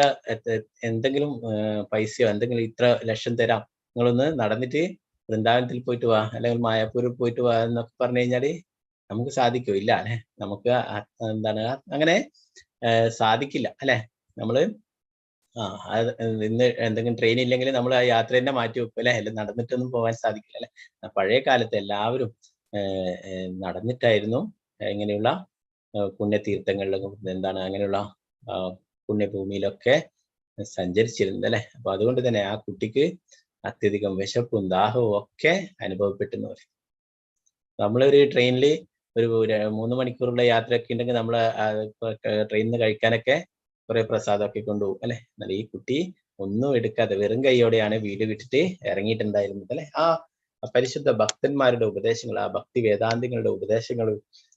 എന്തെങ്കിലും പൈസയോ എന്തെങ്കിലും ഇത്ര ലക്ഷം തരാം, നിങ്ങളൊന്ന് നടന്നിട്ട് വൃന്ദാവനത്തിൽ പോയിട്ട് വാ, അല്ലെങ്കിൽ മായാപൂരിൽ പോയിട്ട് വാ എന്നൊക്കെ പറഞ്ഞു കഴിഞ്ഞാല് നമുക്ക് സാധിക്കോ? ഇല്ല അല്ലെ. നമുക്ക് എന്താണ് അങ്ങനെ സാധിക്കില്ല അല്ലെ. നമ്മള് ഇന്ന് എന്തെങ്കിലും ട്രെയിൻ ഇല്ലെങ്കിൽ നമ്മൾ ആ യാത്ര തന്നെ മാറ്റി വെക്കും അല്ലെ. അല്ല നടന്നിട്ടൊന്നും പോകാൻ സാധിക്കില്ല അല്ലെ. പഴയ കാലത്ത് എല്ലാവരും നടന്നിട്ടായിരുന്നു ഇങ്ങനെയുള്ള പുണ്യതീർത്ഥങ്ങളിലും എന്താണ് അങ്ങനെയുള്ള പുണ്യഭൂമിയിലൊക്കെ സഞ്ചരിച്ചിരുന്നത് അല്ലെ. അപ്പൊ അതുകൊണ്ട് തന്നെ ആ കുട്ടിക്ക് അത്യധികം വിശപ്പും ദാഹവും ഒക്കെ അനുഭവപ്പെട്ടെന്ന് പറയും. നമ്മളൊരു ട്രെയിനിൽ ഒരു 3 മണിക്കൂറുള്ള യാത്രയൊക്കെ ഉണ്ടെങ്കിൽ നമ്മൾ ട്രെയിനിൽ നിന്ന് കഴിക്കാനൊക്കെ കുറെ പ്രസാദമൊക്കെ കൊണ്ടുപോകും അല്ലെ. എന്നാൽ ഈ കുട്ടി ഒന്നും എടുക്കാതെ വെറും കൈയോടെയാണ് വീട് വിട്ടിട്ട് ഇറങ്ങിയിട്ടുണ്ടായിരുന്നത് അല്ലെ. ആ പരിശുദ്ധ ഭക്തന്മാരുടെ ഉപദേശങ്ങൾ, ആ ഭക്തി വേദാന്തികളുടെ ഉപദേശങ്ങൾ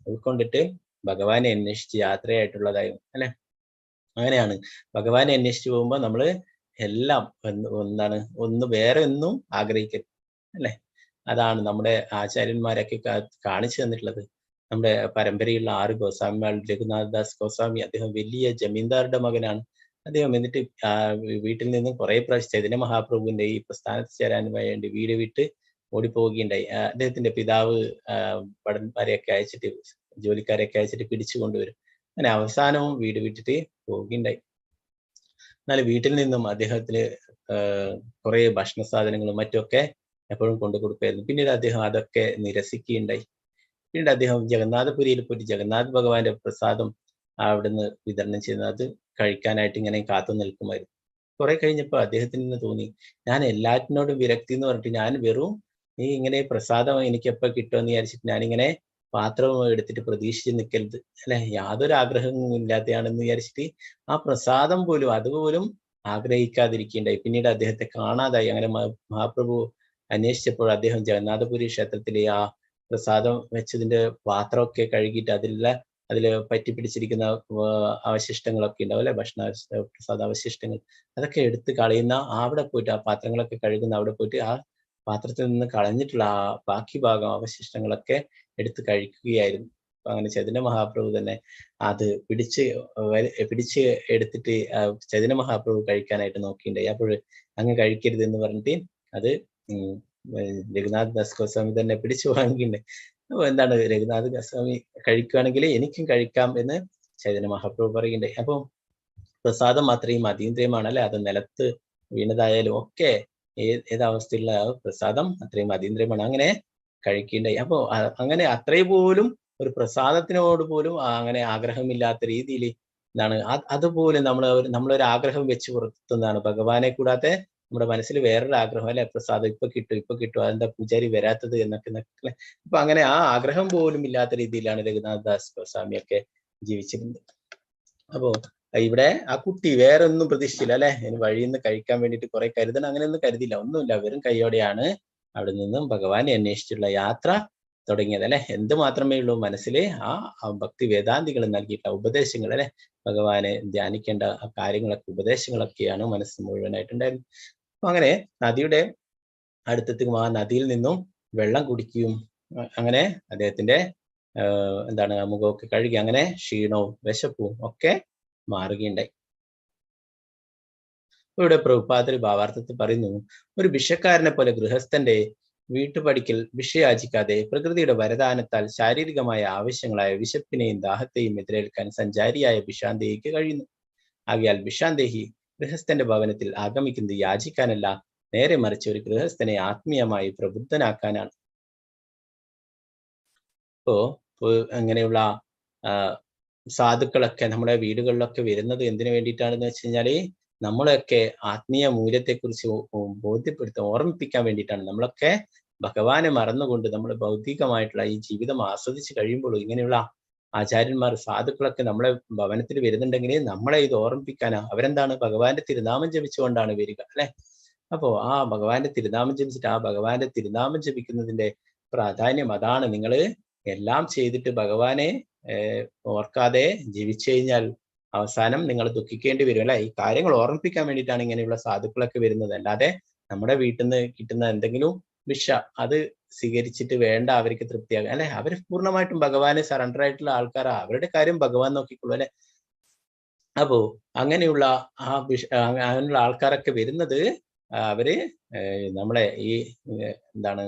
ഉൾക്കൊണ്ടിട്ട് ഭഗവാനെ അന്വേഷിച്ച് യാത്രയായിട്ടുള്ളതായിരുന്നു അല്ലെ. അങ്ങനെയാണ് ഭഗവാനെ അന്വേഷിച്ചു പോകുമ്പോൾ നമ്മൾ എല്ലാം വേറെ ഒന്നും ആഗ്രഹിക്കരുത് അല്ലെ. അതാണ് നമ്മുടെ ആചാര്യന്മാരൊക്കെ കാണിച്ചു തന്നിട്ടുള്ളത്. നമ്മുടെ പരമ്പരയുള്ള 6 ഗോസ്വാമിമാർ, രഘുനാഥ് ദാസ് ഗോസ്വാമി, അദ്ദേഹം വലിയ ജമീന്ദാരുടെ മകനാണ്. അദ്ദേഹം എന്നിട്ട് വീട്ടിൽ നിന്നും കുറെ പ്രാവശ്യം ചൈതന്യ മഹാപ്രഭുവിന്റെ ഈ പ്രസ്ഥാനത്ത് ചേരാൻ വേണ്ടി വീട് വിട്ട് ഓടിപ്പോവുകയുണ്ടായി. അദ്ദേഹത്തിന്റെ പിതാവ് ഭടന്മാരെയൊക്കെ അയച്ചിട്ട്, ജോലിക്കാരെയൊക്കെ അയച്ചിട്ട് പിടിച്ചു കൊണ്ടുവരും. അങ്ങനെ അവസാനവും വീട് വിട്ടിട്ട് പോവുകയുണ്ടായി. എന്നാൽ വീട്ടിൽ നിന്നും അദ്ദേഹത്തിന് കുറെ ഭക്ഷണ സാധനങ്ങളും മറ്റുമൊക്കെ എപ്പോഴും കൊണ്ടു കൊടുക്കുമായിരുന്നു. പിന്നീട് അദ്ദേഹം അതൊക്കെ നിരസിക്കുകയുണ്ടായി. പിന്നീട് അദ്ദേഹം ജഗന്നാഥപുരിയിൽ പോയിട്ട് ജഗന്നാഥ് ഭഗവാന്റെ പ്രസാദം അവിടുന്ന് വിതരണം ചെയ്യുന്നത്. അത് കഴിക്കാനായിട്ട് ഇങ്ങനെ കാത്തു നിൽക്കുമായിരുന്നു. കുറെ കഴിഞ്ഞപ്പോൾ അദ്ദേഹത്തിന് നിന്ന് തോന്നി, ഞാൻ എല്ലാറ്റിനോടും വിരക്തി എന്ന് പറഞ്ഞിട്ട് ഞാൻ വെറും ഈ ഇങ്ങനെ പ്രസാദം എനിക്ക് എപ്പോൾ കിട്ടുമെന്ന് വിചാരിച്ചിട്ട് ഞാനിങ്ങനെ പാത്രം എടുത്തിട്ട് പ്രതീക്ഷിച്ച് നിൽക്കരുത് അല്ലെ, യാതൊരു ആഗ്രഹവും ഇല്ലാതെയാണെന്ന് വിചാരിച്ചിട്ട് ആ പ്രസാദം പോലും അതുപോലും ആഗ്രഹിക്കാതിരിക്കുകയുണ്ടായി. പിന്നീട് അദ്ദേഹത്തെ കാണാതായി. അങ്ങനെ മഹാപ്രഭു അന്വേഷിച്ചപ്പോൾ അദ്ദേഹം ജഗന്നാഥപുരി ക്ഷേത്രത്തിലെ ആ പ്രസാദം വെച്ചതിന്റെ പാത്രമൊക്കെ കഴുകിയിട്ട് അതിൽ പറ്റി പിടിച്ചിരിക്കുന്ന അവശിഷ്ടങ്ങളൊക്കെ ഉണ്ടാവും അല്ലെ, പ്രസാദ അവശിഷ്ടങ്ങൾ, അതൊക്കെ എടുത്ത് കളയുന്ന അവിടെ പോയിട്ട് ആ പാത്രങ്ങളൊക്കെ കഴുകുന്ന അവിടെ പോയിട്ട് ആ പാത്രത്തിൽ നിന്ന് കളഞ്ഞിട്ടുള്ള ആ ബാക്കി ഭാഗം അവശിഷ്ടങ്ങളൊക്കെ എടുത്ത് കഴിക്കുകയായിരുന്നു. അപ്പൊ അങ്ങനെ ചൈതന്യ മഹാപ്രഭു തന്നെ അത് പിടിച്ച് എടുത്തിട്ട് ചൈതന്യ മഹാപ്രഭു കഴിക്കാനായിട്ട് നോക്കിയിട്ടുണ്ടായി. അപ്പോൾ അങ്ങ് കഴിക്കരുത് എന്ന് പറഞ്ഞിട്ട് അത് രഘുനാഥ് ദാസ് ഗോസ്വാമി തന്നെ പിടിച്ചു വാങ്ങിയിട്ടുണ്ട്. അപ്പൊ എന്താണ്, രഘുനാഥ് ഗോസ്വാമി കഴിക്കുകയാണെങ്കിൽ എനിക്കും കഴിക്കാം എന്ന് ചൈതന്യ മഹാപ്രഭു പറയുന്നുണ്ട്. അപ്പൊ പ്രസാദം അത്രയും അതീന്ദ്രിയമാണ് അല്ലെ, അത് നിലത്ത് വീണതായാലും ഒക്കെ ഏതവസ്ഥയിലുള്ള പ്രസാദം അത്രയും അതീന്ദ്രിയമാണ്. അങ്ങനെ കഴിക്കേണ്ടായി. അപ്പൊ അങ്ങനെ അത്രയും പോലും ഒരു പ്രസാദത്തിനോട് പോലും അങ്ങനെ ആഗ്രഹമില്ലാത്ത രീതിയിൽ എന്താണ് അതുപോലെ നമ്മളൊരു ആഗ്രഹം വെച്ച് പുറത്തുന്നതാണ്. ഭഗവാനെ കൂടാതെ നമ്മുടെ മനസ്സിൽ വേറൊരു ആഗ്രഹം അല്ലെ, പ്രസാദം ഇപ്പൊ കിട്ടും അതെന്താ പൂജാരി വരാത്തത് എന്നൊക്കെ. അപ്പൊ അങ്ങനെ ആ ആഗ്രഹം പോലും ഇല്ലാത്ത രീതിയിലാണ് രഘുനാഥ് ദാസ് ഗോസ്വാമിയൊക്കെ ജീവിച്ചിരുന്നത്. അപ്പോ ഇവിടെ ആ കുട്ടി വേറെ ഒന്നും പ്രതീക്ഷിച്ചില്ല അല്ലെ, വഴിയിൽ നിന്ന് കഴിക്കാൻ വേണ്ടിയിട്ട് കുറെ കരുതണം അങ്ങനെയൊന്നും കരുതില്ല, ഒന്നുമില്ല. വെറും കൈയോടെയാണ് അവിടെ നിന്നും ഭഗവാനെ അന്വേഷിച്ചുള്ള യാത്ര തുടങ്ങിയത് അല്ലെ. എന്ത് മാത്രമേ ഉള്ളൂ മനസ്സിൽ ആ ഭക്തി വേദാന്തികൾ നൽകിയിട്ടുള്ള ഉപദേശങ്ങൾ അല്ലെ, ഭഗവാനെ ധ്യാനിക്കേണ്ട ആ കാര്യങ്ങളൊക്കെ ഉപദേശങ്ങളൊക്കെയാണ് മനസ്സ് മുഴുവനായിട്ടുണ്ടായിരുന്നത്. അപ്പൊ അങ്ങനെ നദിയുടെ അടുത്തെത്തും, ആ നദിയിൽ നിന്നും വെള്ളം കുടിക്കുകയും അങ്ങനെ അദ്ദേഹത്തിന്റെ എന്താണ് മുഖമൊക്കെ കഴുകി അങ്ങനെ ക്ഷീണവും വിശപ്പും ഒക്കെ മാറുകയുണ്ടായി. ഇവിടെ പ്രഭുപാദർ ഭാവാർത്ഥത്തിൽ പറയുന്നു, ഒരു ഭിക്ഷക്കാരനെ പോലെ ഗൃഹസ്ഥന്റെ വീട്ടുപടിക്കൽ ഭിക്ഷയാചിക്കാതെ പ്രകൃതിയുടെ വരദാനത്താൽ ശാരീരികമായ ആവശ്യങ്ങളായ വിശപ്പിനെയും ദാഹത്തെയും എതിരേൽക്കാൻ സഞ്ചാരിയായ ഭിക്ഷാന്തേഹിക്ക് കഴിയുന്നു. ആകയാൽ ഭിക്ഷാന്തേഹി ഗൃഹസ്ഥന്റെ ഭവനത്തിൽ ആഗമിക്കുന്നത് യാചിക്കാനല്ല, നേരെ മറിച്ച് ഒരു ഗൃഹസ്ഥനെ ആത്മീയമായി പ്രബുദ്ധനാക്കാനാണ്. അപ്പോ അങ്ങനെയുള്ള സാധുക്കളൊക്കെ നമ്മുടെ വീടുകളിലൊക്കെ വരുന്നത് എന്തിനു വേണ്ടിയിട്ടാണെന്ന് വെച്ച് കഴിഞ്ഞാല് നമ്മളെയൊക്കെ ആത്മീയ മൂല്യത്തെക്കുറിച്ച് ബോധ്യപ്പെടുത്താൻ ഓർമ്മിപ്പിക്കാൻ വേണ്ടിയിട്ടാണ്. നമ്മളൊക്കെ ഭഗവാനെ മറന്നുകൊണ്ട് നമ്മൾ ഭൗതികമായിട്ടുള്ള ഈ ജീവിതം ആസ്വദിച്ച് കഴിയുമ്പോൾ ഇങ്ങനെയുള്ള ആചാര്യന്മാർ സാധുക്കളൊക്കെ നമ്മളെ ഭവനത്തിൽ വരുന്നുണ്ടെങ്കിൽ നമ്മളെ ഇത് ഓർമ്മിപ്പിക്കാനാ. അവരെന്താണ്, ഭഗവാന്റെ തിരുനാമം ജപിച്ചുകൊണ്ടാണ് വരിക അല്ലെ. അപ്പോ ആ ഭഗവാന്റെ തിരുനാമം ജപിച്ചിട്ട് ആ ഭഗവാന്റെ തിരുനാമം ജപിക്കുന്നതിന്റെ പ്രാധാന്യം അതാണ്. നിങ്ങൾ എല്ലാം ചെയ്തിട്ട് ഭഗവാനെ ഓർക്കാതെ ജീവിച്ചു കഴിഞ്ഞാൽ അവസാനം നിങ്ങൾ ദുഃഖിക്കേണ്ടി വരും അല്ലെ. ഈ കാര്യങ്ങൾ ഓർമ്മിപ്പിക്കാൻ വേണ്ടിയിട്ടാണ് ഇങ്ങനെയുള്ള സാധുക്കളൊക്കെ വരുന്നത്. അല്ലാതെ നമ്മുടെ വീട്ടിൽ നിന്ന് കിട്ടുന്ന എന്തെങ്കിലും ഭിക്ഷ അത് സ്വീകരിച്ചിട്ട് വേണ്ട അവർക്ക് തൃപ്തിയാകുക അല്ലെ. അവർ പൂർണ്ണമായിട്ടും ഭഗവാനെ സറണ്ടർ ആയിട്ടുള്ള ആൾക്കാരാ, അവരുടെ കാര്യം ഭഗവാൻ നോക്കിക്കൊള്ളു അല്ലെ. അപ്പോ അങ്ങനെയുള്ള അങ്ങനെയുള്ള ആൾക്കാരൊക്കെ വരുന്നത് അവര് നമ്മളെ ഈ എന്താണ്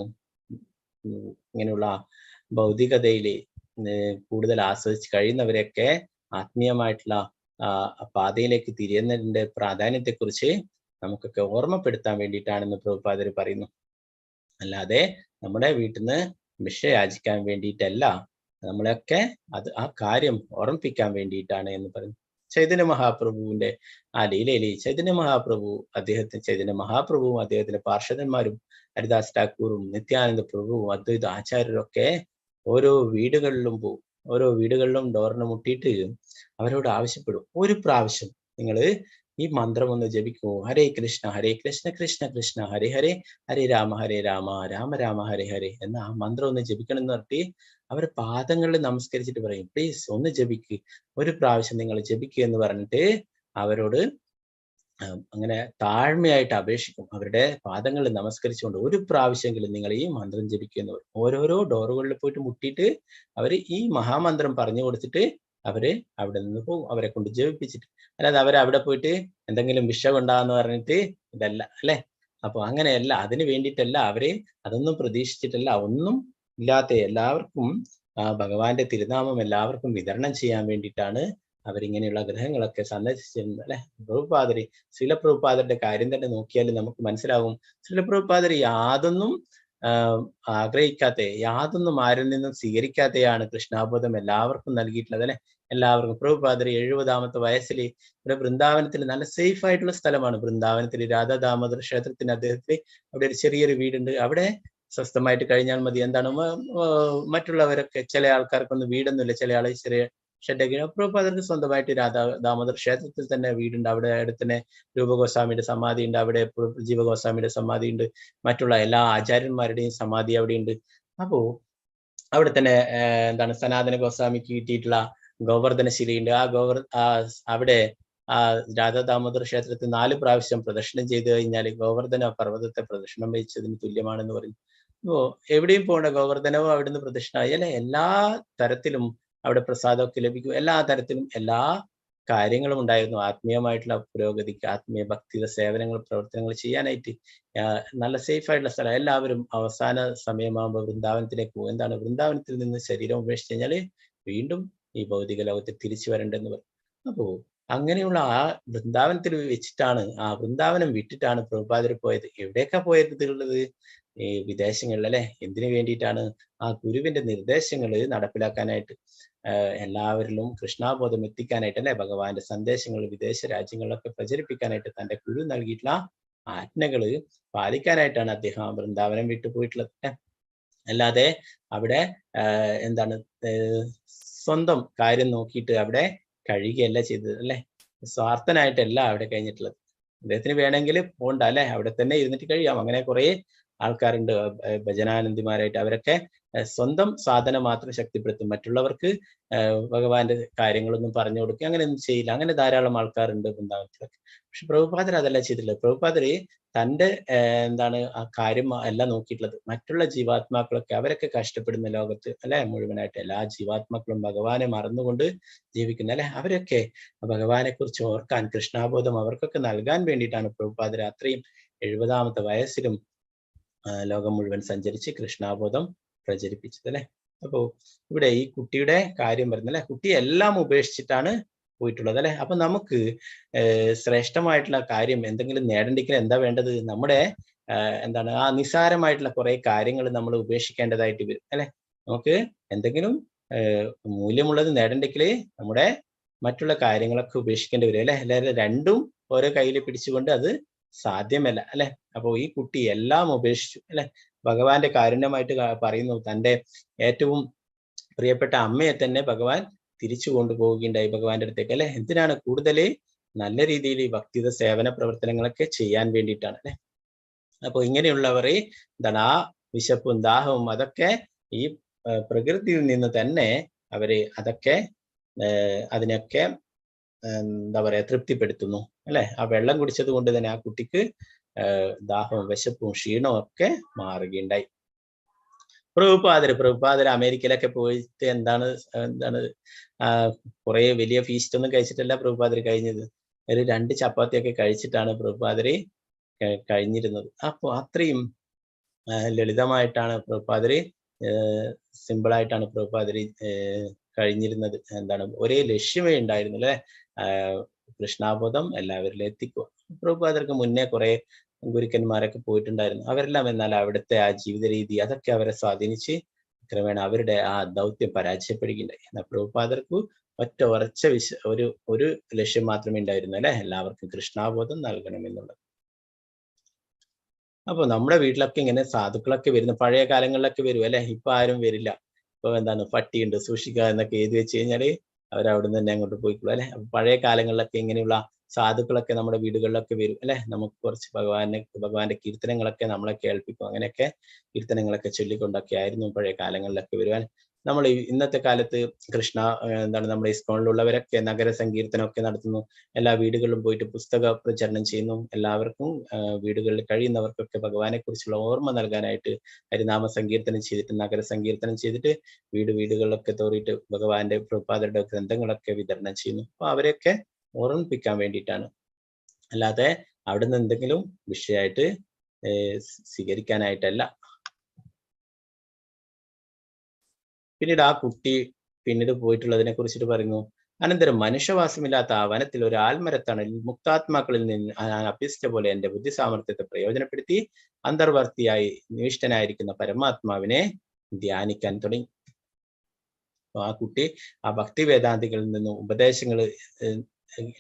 ഇങ്ങനെയുള്ള ഭൗതികതയില് കൂടുതൽ ആസ്വദിച്ച് കഴിയുന്നവരെയൊക്കെ ആത്മീയമായിട്ടുള്ള പാതയിലേക്ക് തിരിയുന്നതിന്റെ പ്രാധാന്യത്തെക്കുറിച്ച് നമുക്കൊക്കെ ഓർമ്മപ്പെടുത്താൻ വേണ്ടിയിട്ടാണെന്ന് പ്രഭുപാദർ പറയുന്നു. അല്ലാതെ നമ്മുടെ വീട്ടിൽ നിന്ന് ഭിക്ഷ യാചിക്കാൻ വേണ്ടിയിട്ടല്ല, നമ്മളെയൊക്കെ ആ കാര്യം ഓർമ്മിപ്പിക്കാൻ വേണ്ടിയിട്ടാണ് എന്ന് പറയുന്നു. ചൈതന്യ മഹാപ്രഭുവിന്റെ ആ ലീലയിലെ ചൈതന്യ മഹാപ്രഭുവും അദ്ദേഹത്തിന്റെ പാർഷദന്മാരും ഹരിദാസ് ഠാക്കൂറും നിത്യാനന്ദ പ്രഭുവും അദ്വൈത ആചാര്യരൊക്കെ ഓരോ വീടുകളിലും ഡോറിന് മുട്ടിയിട്ട് അവരോട് ആവശ്യപ്പെടും, ഒരു പ്രാവശ്യം നിങ്ങൾ ഈ മന്ത്രം ഒന്ന് ജപിക്കുമോ, ഹരേ കൃഷ്ണ കൃഷ്ണ കൃഷ്ണ ഹരേ ഹരേ, ഹരേ രാമ രാമ രാമ ഹരേ ഹരേ എന്ന ആ മന്ത്രം ഒന്ന് ജപിക്കണം എന്ന് പറഞ്ഞിട്ട് അവരെ പാദങ്ങളിൽ നമസ്കരിച്ചിട്ട് പറയും, പ്ലീസ് ഒന്ന് ജപിക്ക്, ഒരു പ്രാവശ്യം നിങ്ങൾ ജപിക്കുക എന്ന് പറഞ്ഞിട്ട് അവരോട് അങ്ങനെ താഴ്മയായിട്ട് അപേക്ഷിക്കും. അവരുടെ പാദങ്ങളിൽ നമസ്കരിച്ചുകൊണ്ട് ഒരു പ്രാവശ്യമെങ്കിലും നിങ്ങൾ ഈ മന്ത്രം ജപിക്കുന്നു. ഓരോരോ ഡോറുകളിൽ പോയിട്ട് മുട്ടിയിട്ട് അവർ ഈ മഹാമന്ത്രം പറഞ്ഞു കൊടുത്തിട്ട് അവര് അവിടെ നിന്ന് പോകും, അവരെ കൊണ്ട് ജപിപ്പിച്ചിട്ട്. അല്ലാതെ അവരവിടെ പോയിട്ട് എന്തെങ്കിലും വിഷം ഉണ്ടാന്ന് പറഞ്ഞിട്ട് ഇതല്ല അല്ലെ. അപ്പൊ അങ്ങനെയല്ല, അതിന് വേണ്ടിയിട്ടല്ല, അവര് അതൊന്നും പ്രതീക്ഷിച്ചിട്ടല്ല, ഒന്നും ഇല്ലാത്ത എല്ലാവർക്കും ഭഗവാന്റെ തിരുനാമം എല്ലാവർക്കും വിതരണം ചെയ്യാൻ വേണ്ടിയിട്ടാണ് അവരിങ്ങനെയുള്ള ഗ്രഹങ്ങളൊക്കെ സന്ദർശിച്ചിരുന്നത് അല്ലെ. ശ്രീല പ്രഭുപാദരുടെ കാര്യം തന്നെ നോക്കിയാൽ നമുക്ക് മനസ്സിലാവും, ശ്രീല പ്രഭുപാദർ യാതൊന്നും ആഗ്രഹിക്കാത്ത, യാതൊന്നും ആരിൽ നിന്നും സ്വീകരിക്കാതെയാണ് കൃഷ്ണാബോധം എല്ലാവർക്കും നൽകിയിട്ടുള്ളത് അല്ലെ. എല്ലാവർക്കും പ്രഭുപാദര് 70ാമത്തെ വയസ്സിൽ ഇവിടെ വൃന്ദാവനത്തിൽ നല്ല സേഫ് ആയിട്ടുള്ള സ്ഥലമാണ്. വൃന്ദാവനത്തിൽ രാധാ ദാമോദർ ക്ഷേത്രത്തിന് അദ്ദേഹത്തിന് അവിടെ ഒരു ചെറിയൊരു വീടുണ്ട്. അവിടെ സ്വസ്ഥമായിട്ട് കഴിഞ്ഞാൽ മതി. എന്താണ് മറ്റുള്ളവരൊക്കെ, ചില ആൾക്കാർക്കൊന്നും വീടൊന്നുമില്ല, ചില ആൾ ചെറിയ ഷെഡൊക്കെ. പ്രഭുപാദർക്ക് സ്വന്തമായിട്ട് രാധാ ദാമോദർ ക്ഷേത്രത്തിൽ തന്നെ വീടുണ്ട്. അവിടെ അടുത്ത് തന്നെ രൂപഗോസ്വാമിയുടെ സമാധി ഉണ്ട്, അവിടെ ജീവഗോസ്വാമിയുടെ സമാധി ഉണ്ട്, മറ്റുള്ള എല്ലാ ആചാര്യന്മാരുടെയും സമാധി അവിടെ ഉണ്ട്. അപ്പോ അവിടെ തന്നെ എന്താണ് സനാതന ഗോസ്വാമിക്ക് കിട്ടിയിട്ടുള്ള ഗോവർദ്ധനശിലയുണ്ട്. അവിടെ രാധാ ദാമോദർ ക്ഷേത്രത്തിൽ 4 പ്രാവശ്യം പ്രദക്ഷിണം ചെയ്തു കഴിഞ്ഞാൽ ഗോവർദ്ധന പർവ്വതത്തെ പ്രദക്ഷിണം വഹിച്ചതിന് തുല്യമാണെന്ന് പറയും. അപ്പോ എവിടെയും പോകേണ്ട, ഗോവർദ്ധനവും അവിടുന്ന് പ്രദക്ഷിണമായി അല്ലെ. എല്ലാ തരത്തിലും അവിടെ പ്രസാദമൊക്കെ ലഭിക്കും. എല്ലാ തരത്തിലും എല്ലാ കാര്യങ്ങളും ഉണ്ടായിരുന്നു. ആത്മീയമായിട്ടുള്ള പുരോഗതിക്ക്, ആത്മീയ ഭക്തിയുടെ സേവനങ്ങൾ, പ്രവർത്തനങ്ങൾ ചെയ്യാനായിട്ട് നല്ല സേഫ് ആയിട്ടുള്ള സ്ഥലം. എല്ലാവരും അവസാന സമയമാകുമ്പോൾ വൃന്ദാവനത്തിലേക്ക് പോകും. എന്താണ്, വൃന്ദാവനത്തിൽ നിന്ന് ശരീരം ഉപേക്ഷിച്ച് കഴിഞ്ഞാൽ വീണ്ടും ഈ ഭൗതിക ലോകത്തിൽ തിരിച്ചു വരണ്ടെന്ന് പറയും. അപ്പോ അങ്ങനെയുള്ള ആ വൃന്ദാവനത്തിൽ വെച്ചിട്ടാണ്, ആ വൃന്ദാവനം വിട്ടിട്ടാണ് പ്രഭുപാദർ പോയത്. എവിടേക്കാ പോയിട്ടുള്ളത്? ഈ വിദേശങ്ങളിൽ അല്ലെ. എന്തിനു വേണ്ടിയിട്ടാണ്? ആ ഗുരുവിന്റെ നിർദ്ദേശങ്ങൾ നടപ്പിലാക്കാനായിട്ട്, എല്ലാവരിലും കൃഷ്ണാബോധം എത്തിക്കാനായിട്ട് അല്ലെ, ഭഗവാന്റെ സന്ദേശങ്ങൾ വിദേശ രാജ്യങ്ങളിലൊക്കെ പ്രചരിപ്പിക്കാനായിട്ട് തന്റെ ഗുരു നൽകിയിട്ടുള്ള ആജ്ഞകള് പാലിക്കാനായിട്ടാണ് അദ്ദേഹം ആ വൃന്ദാവനം വിട്ടുപോയിട്ടുള്ളത്. അല്ലാതെ അവിടെ എന്താണ് സ്വന്തം കാര്യം നോക്കിയിട്ട് അവിടെ കഴിയുകയല്ല ചെയ്തത് അല്ലെ. സ്വാർത്ഥനായിട്ടല്ല അവിടെ കഴിഞ്ഞിട്ടുള്ളത്. അദ്ദേഹത്തിന് വേണമെങ്കിൽ പോണ്ട അല്ലെ, അവിടെ തന്നെ ഇരുന്നിട്ട് കഴിയാം. അങ്ങനെ കുറെ ആൾക്കാരുണ്ട് ഭജനാനന്ദിമാരായിട്ട്. അവരൊക്കെ സ്വന്തം സാധന മാത്രം ശക്തിപ്പെടുത്തും, മറ്റുള്ളവർക്ക് ഭഗവാന്റെ കാര്യങ്ങളൊന്നും പറഞ്ഞു കൊടുക്കുക അങ്ങനെയൊന്നും ചെയ്യില്ല. അങ്ങനെ ധാരാളം ആൾക്കാരുണ്ട് വൃന്ദാവനത്തിലൊക്കെ. പക്ഷെ പ്രഭുപാദർ അതല്ല ചെയ്തിട്ടുള്ളത്. പ്രഭുപാദര് തൻ്റെ എന്താണ് ആ കാര്യം അല്ല നോക്കിയിട്ടുള്ളത്. മറ്റുള്ള ജീവാത്മാക്കളൊക്കെ അവരൊക്കെ കഷ്ടപ്പെടുന്ന ലോകത്ത് അല്ലെ, മുഴുവനായിട്ട് എല്ലാ ജീവാത്മാക്കളും ഭഗവാനെ മറന്നുകൊണ്ട് ജീവിക്കുന്ന അല്ലെ, അവരൊക്കെ ഭഗവാനെ കുറിച്ച് ഓർക്കാൻ, കൃഷ്ണാബോധം അവർക്കൊക്കെ നൽകാൻ വേണ്ടിയിട്ടാണ് പ്രഭുപാദർ അത്രയും 70ാമത്തെ വയസ്സിലും ലോകം മുഴുവൻ സഞ്ചരിച്ച് കൃഷ്ണാബോധം പ്രചരിപ്പിച്ചത് അല്ലെ. അപ്പോ ഇവിടെ ഈ കുട്ടിയുടെ കാര്യം വരുന്നല്ലേ, കുട്ടി എല്ലാം ഉപേക്ഷിച്ചിട്ടാണ് പോയിട്ടുള്ളത് അല്ലെ. അപ്പൊ നമുക്ക് ശ്രേഷ്ഠമായിട്ടുള്ള കാര്യം എന്തെങ്കിലും നേടണ്ടെങ്കിൽ എന്താ വേണ്ടത്? നമ്മുടെ എന്താണ് ആ നിസ്സാരമായിട്ടുള്ള കുറെ കാര്യങ്ങൾ നമ്മൾ ഉപേക്ഷിക്കേണ്ടതായിട്ട് വരും അല്ലെ. നമുക്ക് എന്തെങ്കിലും മൂല്യമുള്ളത് നേടണ്ടെങ്കിൽ നമ്മുടെ മറ്റുള്ള കാര്യങ്ങളൊക്കെ ഉപേക്ഷിക്കേണ്ടി വരും അല്ലെ. അല്ലാതെ രണ്ടും ഓരോ കയ്യിൽ പിടിച്ചുകൊണ്ട് അത് സാധ്യമല്ല അല്ലെ. അപ്പോ ഈ കുട്ടി എല്ലാം ഉപേക്ഷിച്ചു അല്ലെ. ഭഗവാന്റെ കാരുണ്യമായിട്ട് പറയുന്നു, തൻ്റെ ഏറ്റവും പ്രിയപ്പെട്ട അമ്മയെ തന്നെ ഭഗവാൻ തിരിച്ചു കൊണ്ടുപോവുകയുണ്ടായി ഭഗവാന്റെ അടുത്തേക്ക് അല്ലെ. എന്തിനാണ്? കൂടുതൽ നല്ല രീതിയിൽ ഭക്തിത സേവന പ്രവർത്തനങ്ങളൊക്കെ ചെയ്യാൻ വേണ്ടിയിട്ടാണ് അല്ലെ. അപ്പൊ ഇങ്ങനെയുള്ളവർ എന്താണ് ആ വിശപ്പും ദാഹവും അതൊക്കെ ഈ പ്രകൃതിയിൽ നിന്ന് തന്നെ അവര് അതൊക്കെ അതിനൊക്കെ എന്താ പറയാ തൃപ്തിപ്പെടുത്തുന്നു അല്ലെ. ആ വെള്ളം കുടിച്ചത് കൊണ്ട് തന്നെ ആ കുട്ടിക്ക് ദാഹവും വിശപ്പും ക്ഷീണവും ഒക്കെ മാറുകയുണ്ടായി. പ്രഭുപാദർ അമേരിക്കയിലൊക്കെ പോയിട്ട് എന്താണ് കുറെ വലിയ ഫീസ്റ്റ് ഒന്നും കഴിച്ചിട്ടല്ല പ്രഭുപാദർ കഴിഞ്ഞത്. ഒരു 2 ചപ്പാത്തിയൊക്കെ കഴിച്ചിട്ടാണ് പ്രഭുപാദർ കഴിഞ്ഞിരുന്നത്. അപ്പൊ അത്രയും ലളിതമായിട്ടാണ് പ്രഭുപാദർ, സിമ്പിളായിട്ടാണ് പ്രഭുപാദർ കഴിഞ്ഞിരുന്നത്. എന്താണ് ഒരേ ലക്ഷ്യമേ ഉണ്ടായിരുന്നു അല്ലെ, കൃഷ്ണാബോധം എല്ലാവരിലും എത്തിക്കുക. പ്രഭുപാദർക്ക് മുന്നേ കുറെ ഗുരുക്കന്മാരൊക്കെ പോയിട്ടുണ്ടായിരുന്നു. അവരെല്ലാം എന്നാൽ അവിടുത്തെ ആ ജീവിത രീതി അതൊക്കെ അവരെ സ്വാധീനിച്ച് ക്രമേണ അവരുടെ ആ ദൗത്യം പരാജയപ്പെടുകയുണ്ടായി. എന്നാൽ പ്രഭുപാദർക്ക് ഒറ്റ ഉറച്ച ഒരു ലക്ഷ്യം മാത്രമേ ഉണ്ടായിരുന്നു അല്ലെ, എല്ലാവർക്കും കൃഷ്ണാബോധം നൽകണമെന്നുള്ളത്. അപ്പൊ നമ്മുടെ വീട്ടിലൊക്കെ ഇങ്ങനെ സാധുക്കളൊക്കെ വരുന്നു, പഴയ കാലങ്ങളിലൊക്കെ വരും അല്ലെ. ഇപ്പൊ ആരും വരില്ല. ഇപ്പൊ എന്താണ് പട്ടിയുണ്ട് സൂക്ഷിക്കുക എന്നൊക്കെ എഴുതി വെച്ച് കഴിഞ്ഞാല് അവരവിടുന്ന് തന്നെ അങ്ങോട്ട് പോയിക്കോളൂ അല്ലെ. പഴയ കാലങ്ങളിലൊക്കെ ഇങ്ങനെയുള്ള സാധുക്കളൊക്കെ നമ്മുടെ വീടുകളിലൊക്കെ വരും അല്ലെ. നമുക്ക് കുറച്ച് ഭഗവാന്റെ കീർത്തനങ്ങളൊക്കെ നമ്മളെ കേൾപ്പിക്കും. അങ്ങനെയൊക്കെ കീർത്തനങ്ങളൊക്കെ ചൊല്ലിക്കൊണ്ടൊക്കെ ആയിരുന്നു പഴയ കാലങ്ങളിലൊക്കെ വരുവാൻ. നമ്മൾ ഇന്നത്തെ കാലത്ത് നമ്മുടെ ഇസ്കോണിലുള്ളവരൊക്കെ നഗര സങ്കീർത്തനമൊക്കെ നടത്തുന്നു. എല്ലാ വീടുകളിലും പോയിട്ട് പുസ്തക പ്രചരണം ചെയ്യുന്നു. എല്ലാവർക്കും വീടുകളിൽ കഴിയുന്നവർക്കൊക്കെ ഭഗവാനെ കുറിച്ചുള്ള ഓർമ്മ നൽകാനായിട്ട് ഹരിനാമ സങ്കീർത്തനം ചെയ്തിട്ട്, നഗര സങ്കീർത്തനം ചെയ്തിട്ട് വീടുകളിലൊക്കെ തോറിയിട്ട് ഭഗവാന്റെ പ്രഭുപാദരുടെ ഗ്രന്ഥങ്ങളൊക്കെ വിതരണം ചെയ്യുന്നു. അപ്പൊ അവരെയൊക്കെ ഓർമ്മിപ്പിക്കാൻ വേണ്ടിയിട്ടാണ്, അല്ലാതെ അവിടുന്ന് എന്തെങ്കിലും വിഷയമായിട്ട് സ്വീകരിക്കാനായിട്ടല്ല. പിന്നീട് ആ കുട്ടി പിന്നീട് പോയിട്ടുള്ളതിനെ കുറിച്ചിട്ട് പറയുന്നു, അനന്തരം മനുഷ്യവാസമില്ലാത്ത ആ വനത്തിൽ ഒരു ആൽമരത്തണലിൽ മുക്താത്മാക്കളിൽ നിന്ന് ഞാൻ അഭ്യസിച്ച പോലെ എന്റെ ബുദ്ധി സാമർത്ഥ്യത്തെ പ്രയോജനപ്പെടുത്തി അന്തർവർത്തിയായി നിവിഷ്ടനായിരിക്കുന്ന പരമാത്മാവിനെ ധ്യാനിക്കാൻ തുടങ്ങി. ആ കുട്ടി ആ ഭക്തി വേദാന്തികളിൽ നിന്നും ഉപദേശങ്ങൾ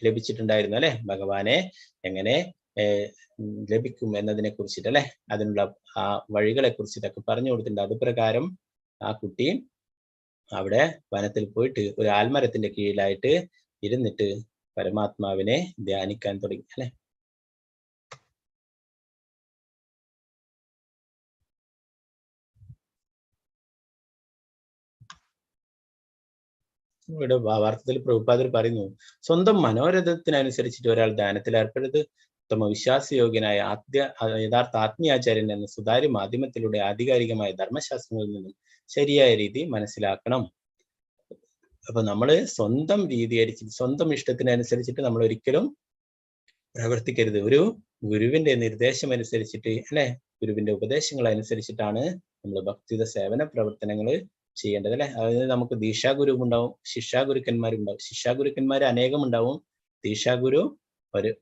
ലഭിച്ചിട്ടുണ്ടായിരുന്നു അല്ലെ, ഭഗവാനെ എങ്ങനെ ലഭിക്കും എന്നതിനെ കുറിച്ചിട്ട് അല്ലെ, അതിനുള്ള ആ വഴികളെ കുറിച്ചിട്ടൊക്കെ പറഞ്ഞു കൊടുത്തിട്ടുണ്ട്. അതുപ്രകാരം ആ കുട്ടി അവിടെ വനത്തിൽ പോയിട്ട് ഒരു ആൽമരത്തിന്റെ കീഴിലായിട്ട് ഇരുന്നിട്ട് പരമാത്മാവിനെ ധ്യാനിക്കാൻ തുടങ്ങി അല്ലെ. ഇവിടെ വാർത്തത്തിൽ പ്രഭുപാദർ പറയുന്നു, സ്വന്തം മനോരഥത്തിനനുസരിച്ചിട്ട് ഒരാൾ ധ്യാനത്തിൽ ഏർപ്പെടരുത്. ഉത്തമ വിശ്വാസയോഗ്യനായ യഥാർത്ഥ ആത്മീയാചാര്യൻ എന്ന സുതാര്യ മാധ്യമത്തിലൂടെ ആധികാരികമായ ധർമ്മശാസ്ത്രങ്ങളിൽ നിന്നും ശരിയായ രീതി മനസ്സിലാക്കണം. അപ്പൊ നമ്മള് സ്വന്തം രീതി അനുസരിച്ച് സ്വന്തം ഇഷ്ടത്തിനനുസരിച്ചിട്ട് നമ്മൾ ഒരിക്കലും പ്രവർത്തിക്കരുത്. ഒരു ഗുരുവിന്റെ നിർദ്ദേശം അനുസരിച്ചിട്ട് അല്ലെ, ഗുരുവിന്റെ ഉപദേശങ്ങൾ അനുസരിച്ചിട്ടാണ് നമ്മൾ ഭക്തിയുടെ സേവന പ്രവർത്തനങ്ങൾ ചെയ്യേണ്ടത് അല്ലെ. അതായത് നമുക്ക് ദീക്ഷാഗുരു ഉണ്ടാവും, ശിഷ്യാഗുരുക്കന്മാരുണ്ടാവും. ശിഷ്യാഗുരുക്കന്മാർ അനേകം ഉണ്ടാവും, ദീക്ഷാഗുരു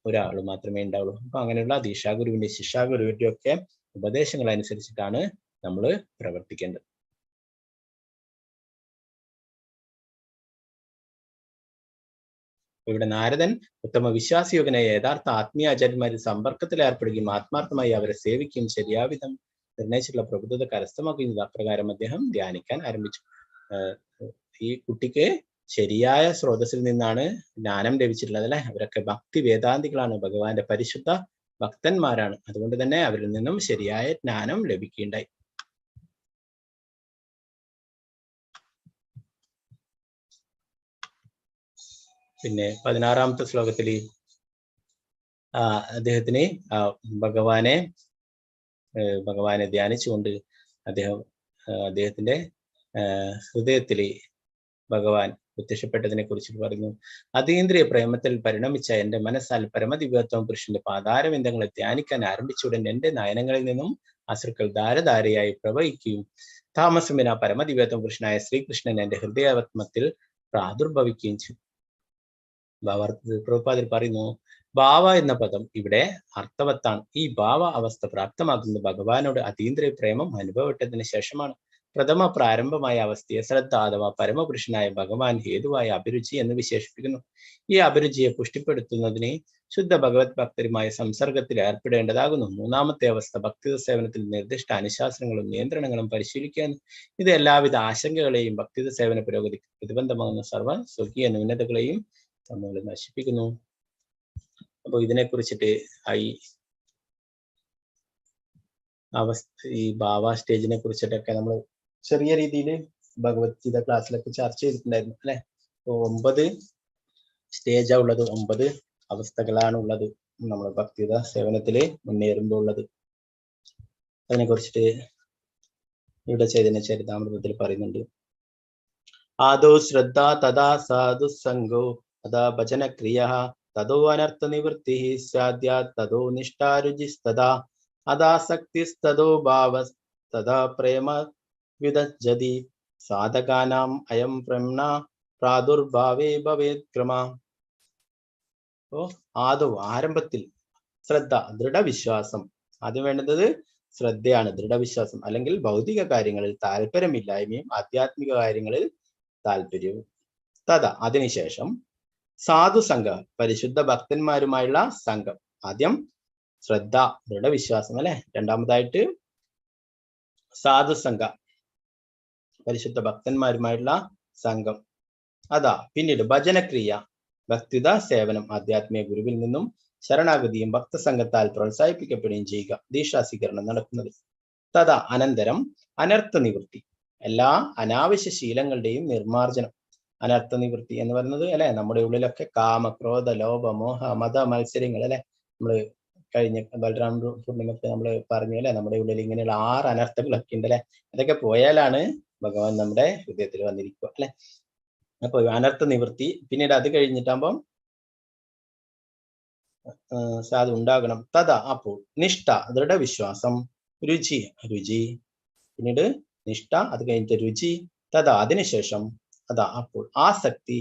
ഒരാൾ മാത്രമേ ഉണ്ടാവുള്ളൂ. അപ്പൊ അങ്ങനെയുള്ള ദീക്ഷാഗുരുവിന്റെ ശിഷ്യാഗുരുവിന്റെ ഒക്കെ ഉപദേശങ്ങൾ അനുസരിച്ചിട്ടാണ് നമ്മൾ പ്രവർത്തിക്കേണ്ടത്. ഇവിടെ നാരദൻ ഉത്തമ വിശ്വാസയോഗ്യനായ യഥാർത്ഥ ആത്മീയാചാര്യന്മാരിൽ സമ്പർക്കത്തിൽ ഏർപ്പെടുകയും ആത്മാർത്ഥമായി അവരെ സേവിക്കുകയും ശരിയാവിധം നിർണയിച്ചിട്ടുള്ള പ്രബുദ്ധത കരസ്ഥമാക്കുകയും അപ്രകാരം അദ്ദേഹം ധ്യാനിക്കാൻ ആരംഭിച്ചു. ഈ കുട്ടിക്ക് ശരിയായ സ്രോതസ്സിൽ നിന്നാണ് ജ്ഞാനം ലഭിച്ചിട്ടുള്ളത് അല്ലെ. അവരൊക്കെ ഭക്തി വേദാന്തികളാണ്, ഭഗവാന്റെ പരിശുദ്ധ ഭക്തന്മാരാണ്. അതുകൊണ്ട് തന്നെ അവരിൽ നിന്നും ശരിയായ ജ്ഞാനം ലഭിക്കുകയുണ്ടായി. പിന്നെ 16-ാമത്തെ ശ്ലോകത്തിൽ അദ്ദേഹത്തിന് ഭഗവാനെ ധ്യാനിച്ചുകൊണ്ട് അദ്ദേഹത്തിന്റെ ഹൃദയത്തിൽ ഭഗവാൻ പ്രത്യക്ഷപ്പെട്ടതിനെ കുറിച്ച് പറയുന്നു. അതീന്ദ്രിയ പ്രേമത്തിൽ പരിണമിച്ച എന്റെ മനസ്സാൽ പരമദിവ്യത്വം പുരുഷന്റെ പാതാരവിന്ദങ്ങളെ ധ്യാനിക്കാൻ ആരംഭിച്ചുടൻ എന്റെ നയനങ്ങളിൽ നിന്നും അശ്രുക്കൾ ധാരധാരയായി പ്രവഹിക്കുകയും താമസമിന പരമദിവ്യത്വം പുരുഷനായ ശ്രീകൃഷ്ണൻ എന്റെ ഹൃദയാത്മത്തിൽ പ്രാദുർഭവിക്കുകയും ചെയ്തു. പ്രഭുപാദർ പറയുന്നു, ഭാവ എന്ന പദം ഇവിടെ അർത്ഥവത്താണ്. ഈ ഭാവ അവസ്ഥ പ്രാപ്തമാക്കുന്നത് ഭഗവാനോട് അതീന്ദ്രിയ പ്രേമം അനുഭവപ്പെട്ടതിന് ശേഷമാണ്. പ്രഥമ പ്രാരംഭമായ അവസ്ഥയെ ശ്രദ്ധ അഥവാ പരമപുരുഷനായ ഭഗവാൻ ഹേതുവായ അഭിരുചി എന്ന് വിശേഷിപ്പിക്കുന്നു. ഈ അഭിരുചിയെ പുഷ്ടിപ്പെടുത്തുന്നതിന് ശുദ്ധ ഭഗവത് ഭക്തരുമായ സംസർഗത്തിൽ ഏർപ്പെടേണ്ടതാകുന്നു. മൂന്നാമത്തെ അവസ്ഥ ഭക്തി സേവനത്തിൽ നിർദ്ദിഷ്ട അനുശാസനങ്ങളും നിയന്ത്രണങ്ങളും പരിശീലിക്കുകയാണ്. ഇത് എല്ലാവിധ ആശങ്കകളെയും ഭക്തി സേവന പുരോഗതിക്ക് പ്രതിബന്ധമാകുന്ന സർവ്വ സ്വകീയ ന്യൂനതകളെയും നമ്മൾ നശിപ്പിക്കുന്നു. അപ്പോൾ ഇതിനെ കുറിച്ചിട്ട് ഈ ഭാവ സ്റ്റേജിനെ കുറിച്ചിട്ടൊക്കെ നമ്മൾ ചെറിയ രീതിയിൽ ഭഗവത്ഗീത ക്ലാസ്സിലൊക്കെ ചർച്ച ചെയ്തിട്ടുണ്ടായിരുന്നു അല്ലെ. 9 സ്റ്റേജാ ഉള്ളത്, 9 അവസ്ഥകളാണ് ഉള്ളത് നമ്മൾ ഭക്തിത സേവനത്തില് മുന്നേറുമ്പോൾ ഉള്ളത്. അതിനെ കുറിച്ചിട്ട് ഇവിടെ ചൈതന്യ ചരിതാമൃതത്തിൽ പറയുന്നുണ്ട്. ആദോ ശ്രദ്ധ തഥാ സാധു സംഗോ തഥാ ഭജനക്രിയ തതോ അനർത്ഥ നിവൃത്തി സാധ്യ തതോ നിഷ്ഠാരുചിസ്തഥാ അദാസക്തിസ്തതോ ഭാവസ്തഥാ പ്രേമ വിദജ്ജതി സാധകാനാം അയം പ്രേംണ പ്രാദുർഭാവേ ഭവേത് ക്രമ. ആദോ ആരംഭത്തിൽ ശ്രദ്ധ, ദൃഢവിശ്വാസം. ആദ്യം വേണ്ടത് ശ്രദ്ധയാണ്, ദൃഢവിശ്വാസം. അല്ലെങ്കിൽ ഭൗതിക കാര്യങ്ങളിൽ താല്പര്യമില്ലായ്മയും ആധ്യാത്മിക കാര്യങ്ങളിൽ താല്പര്യവും. തഥാ അതിനുശേഷം സാധുസംഘ, പരിശുദ്ധ ഭക്തന്മാരുമായുള്ള സംഘം. ആദ്യം ശ്രദ്ധ, ദൃഢവിശ്വാസം അല്ലെ. രണ്ടാമതായിട്ട് സാധുസംഘ, പരിശുദ്ധ ഭക്തന്മാരുമായുള്ള സംഘം. അതാ പിന്നീട് ഭജനക്രിയ, ഭക്തിത സേവനം. ആധ്യാത്മിക ഗുരുവിൽ നിന്നും ശരണാഗതിയും ഭക്തസംഘത്താൽ പ്രോത്സാഹിപ്പിക്കപ്പെടുകയും ചെയ്യുക, ദീക്ഷാസ്വീകരണം നടക്കുന്നത്. തഥാ അനന്തരം അനർത്ഥ നിവൃത്തി, എല്ലാ അനാവശ്യ ശീലങ്ങളുടെയും നിർമാർജനം. അനർത്ഥ നിവൃത്തി എന്ന് പറയുന്നത് അല്ലെ, നമ്മുടെ ഉള്ളിലൊക്കെ കാമ, ക്രോധ, ലോഭ, മോഹ, മത മത്സരങ്ങൾ അല്ലെ. നമ്മള് കഴിഞ്ഞ ബലറാം പൂർണിമക്ക് നമ്മൾ പറഞ്ഞു അല്ലെ, നമ്മുടെ ഉള്ളിൽ ഇങ്ങനെയുള്ള 6 അനർത്ഥങ്ങളൊക്കെ ഉണ്ട് അല്ലെ. അതൊക്കെ പോയാലാണ് ഭഗവാൻ നമ്മുടെ ഹൃദയത്തിൽ വന്നിരിക്കുക അല്ലെ. അപ്പൊ അനർത്ഥ നിവൃത്തി. പിന്നീട് അത് കഴിഞ്ഞിട്ടാകുമ്പം അത് ഉണ്ടാകണം. തഥാ അപ്പോൾ നിഷ്ഠ, ദൃഢവിശ്വാസം. രുചി, പിന്നീട് നിഷ്ഠ, അത് കഴിഞ്ഞിട്ട് രുചി. തഥാ അതിനുശേഷം അതാ അപ്പോൾ ആസക്തി,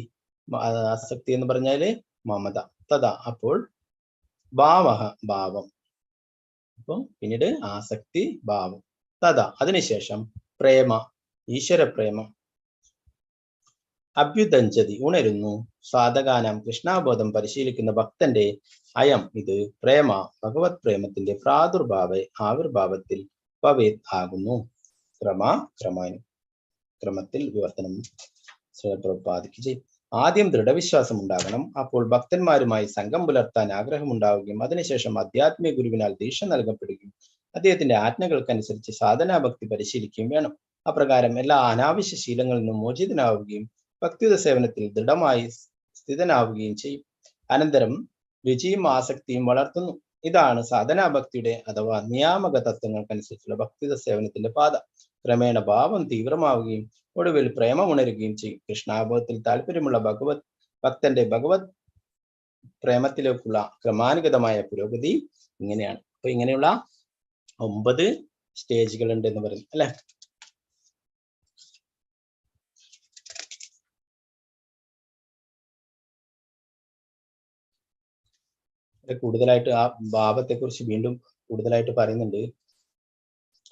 ആസക്തി എന്ന് പറഞ്ഞാല് മമത. തഥാ അപ്പോൾ ഭാവഹ ഭാവം. അപ്പം പിന്നീട് ആസക്തി ഭാവം. തഥാ അതിനുശേഷം പ്രേമ ഈശ്വര പ്രേമം. അഭ്യുദഞ്ചതി ഉണരുന്നു. സാധകാനം കൃഷ്ണാബോധം പരിശീലിക്കുന്ന ഭക്തന്റെ അയം ഇത് പ്രേമ ഭഗവത് പ്രേമത്തിന്റെ ആവിർഭാവത്തിൽ ഭവേത് ആകുന്നു. ക്രമത്തിൽ വിവർത്തനം പ്രഭുപാദിക്ക് ചെയ്യും. ആദ്യം ദൃഢവിശ്വാസം ഉണ്ടാകണം. അപ്പോൾ ഭക്തന്മാരുമായി സംഘം പുലർത്താൻ ആഗ്രഹമുണ്ടാവുകയും അതിനുശേഷം ആധ്യാത്മിക ഗുരുവിനാൽ ദീക്ഷ നൽകപ്പെടുകയും അദ്ദേഹത്തിന്റെ ആജ്ഞകൾക്കനുസരിച്ച് സാധനാഭക്തി പരിശീലിക്കുകയും വേണം. അപ്രകാരം എല്ലാ അനാവശ്യ ശീലങ്ങളിൽ നിന്നും മോചിതനാവുകയും ഭക്തിയുത സേവനത്തിൽ ദൃഢമായി സ്ഥിതനാവുകയും ചെയ്യും. അനന്തരം രുചിയും ആസക്തിയും വളർത്തുന്നു. ഇതാണ് സാധനാഭക്തിയുടെ അഥവാ നിയാമക തത്വങ്ങൾക്കനുസരിച്ചുള്ള ഭക്തിയുത സേവനത്തിന്റെ പാത. ക്രമേണ ഭാവം തീവ്രമാവുകയും ഒടുവിൽ പ്രേമം ഉണരുകയും ചെയ്യും. കൃഷ്ണാബോധത്തിൽ താല്പര്യമുള്ള ഭക്തന്റെ ഭഗവത് പ്രേമത്തിലേക്കുള്ള ക്രമാനുഗതമായ പുരോഗതി ഇങ്ങനെയാണ്. അപ്പൊ ഇങ്ങനെയുള്ള 9 സ്റ്റേജുകൾ ഉണ്ട് എന്ന് പറയുന്നു അല്ലെ. കൂടുതലായിട്ട് ആ ഭാവത്തെ കുറിച്ച് വീണ്ടും കൂടുതലായിട്ട് പറയുന്നുണ്ട്.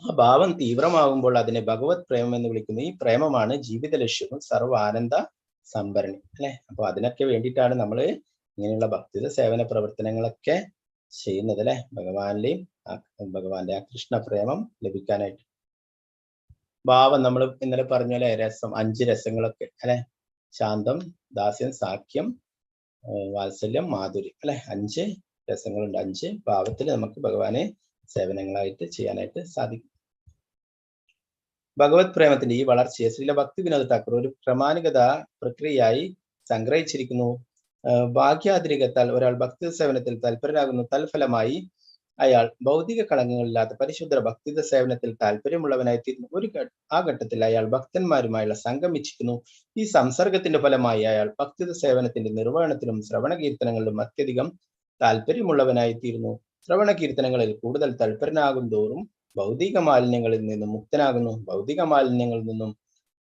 ആ ഭാവം തീവ്രമാകുമ്പോൾ അതിനെ ഭഗവത് പ്രേമം എന്ന് വിളിക്കുന്നു. ഈ പ്രേമമാണ് ജീവിത ലക്ഷ്യവും സർവ്വ ആനന്ദ സംഭരണി അല്ലെ. അപ്പൊ അതിനൊക്കെ വേണ്ടിയിട്ടാണ് നമ്മൾ ഇങ്ങനെയുള്ള ഭക്തിയുടെ സേവന പ്രവർത്തനങ്ങളൊക്കെ ചെയ്യുന്നത് അല്ലെ. ഭഗവാന്റെ ആ കൃഷ്ണ പ്രേമം ലഭിക്കാനായിട്ട്. ഭാവം നമ്മൾ ഇന്നലെ പറഞ്ഞ പോലെ രസം 5 രസങ്ങളൊക്കെ അല്ലെ. ശാന്തം, ദാസ്യം, സാഖ്യം, വാത്സല്യം, മാധുര്യം അല്ലെ. 5 രസങ്ങളുണ്ട്. 5 ഭാവത്തിൽ നമുക്ക് ഭഗവാനെ സേവനങ്ങളായിട്ട് ചെയ്യാനായിട്ട് സാധിക്കും. ഭഗവത് പ്രേമത്തിന്റെ ഈ വളർച്ചയെ ശ്രീല ഭക്തി വിനോദ താക്കൂർ ഒരു ക്രമാനുഗത പ്രക്രിയയായി സംഗ്രഹിച്ചിരിക്കുന്നു. ഭാഗ്യാതിരികത്താൽ ഒരാൾ ഭക്തി സേവനത്തിൽ തൽപരനാകുന്നു. തൽഫലമായി അയാൾ ഭൗതിക കളങ്കങ്ങളില്ലാത്ത പരിശുദ്ധ ഭക്തിത സേവനത്തിൽ താല്പര്യമുള്ളവനായി തീരുന്നു. ആ ഘട്ടത്തിൽ അയാൾ ഭക്തന്മാരുമായുള്ള സംഘം ഇച്ഛിക്കുന്നു. ഈ സംസർഗത്തിന്റെ ഫലമായി അയാൾ ഭക്തിത സേവനത്തിന്റെ നിർവഹണത്തിലും ശ്രവണ കീർത്തനങ്ങളിലും അത്യധികം താല്പര്യമുള്ളവനായി തീരുന്നു. ശ്രവണ കീർത്തനങ്ങളിൽ കൂടുതൽ തൽപരനാകും തോറും ഭൗതിക മാലിന്യങ്ങളിൽ നിന്നും മുക്തനാകുന്നു. ഭൗതിക മാലിന്യങ്ങളിൽ നിന്നും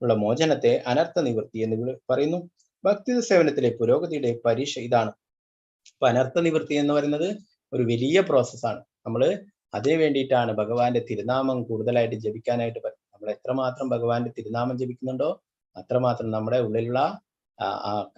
ഉള്ള മോചനത്തെ അനർത്ഥ നിവൃത്തി എന്ന് പറയുന്നു. ഭക്തിത സേവനത്തിലെ പുരോഗതിയുടെ പരീക്ഷ ഇതാണ്. അപ്പൊ അനർത്ഥ നിവൃത്തി എന്ന് പറയുന്നത് ഒരു വലിയ പ്രോസസ്സാണ്. നമ്മൾ അതിനു വേണ്ടിയിട്ടാണ് ഭഗവാന്റെ തിരുനാമം കൂടുതലായിട്ട് ജപിക്കാനായിട്ട് പറ്റും. നമ്മൾ എത്രമാത്രം ഭഗവാന്റെ തിരുനാമം ജപിക്കുന്നുണ്ടോ അത്രമാത്രം നമ്മുടെ ഉള്ളിലുള്ള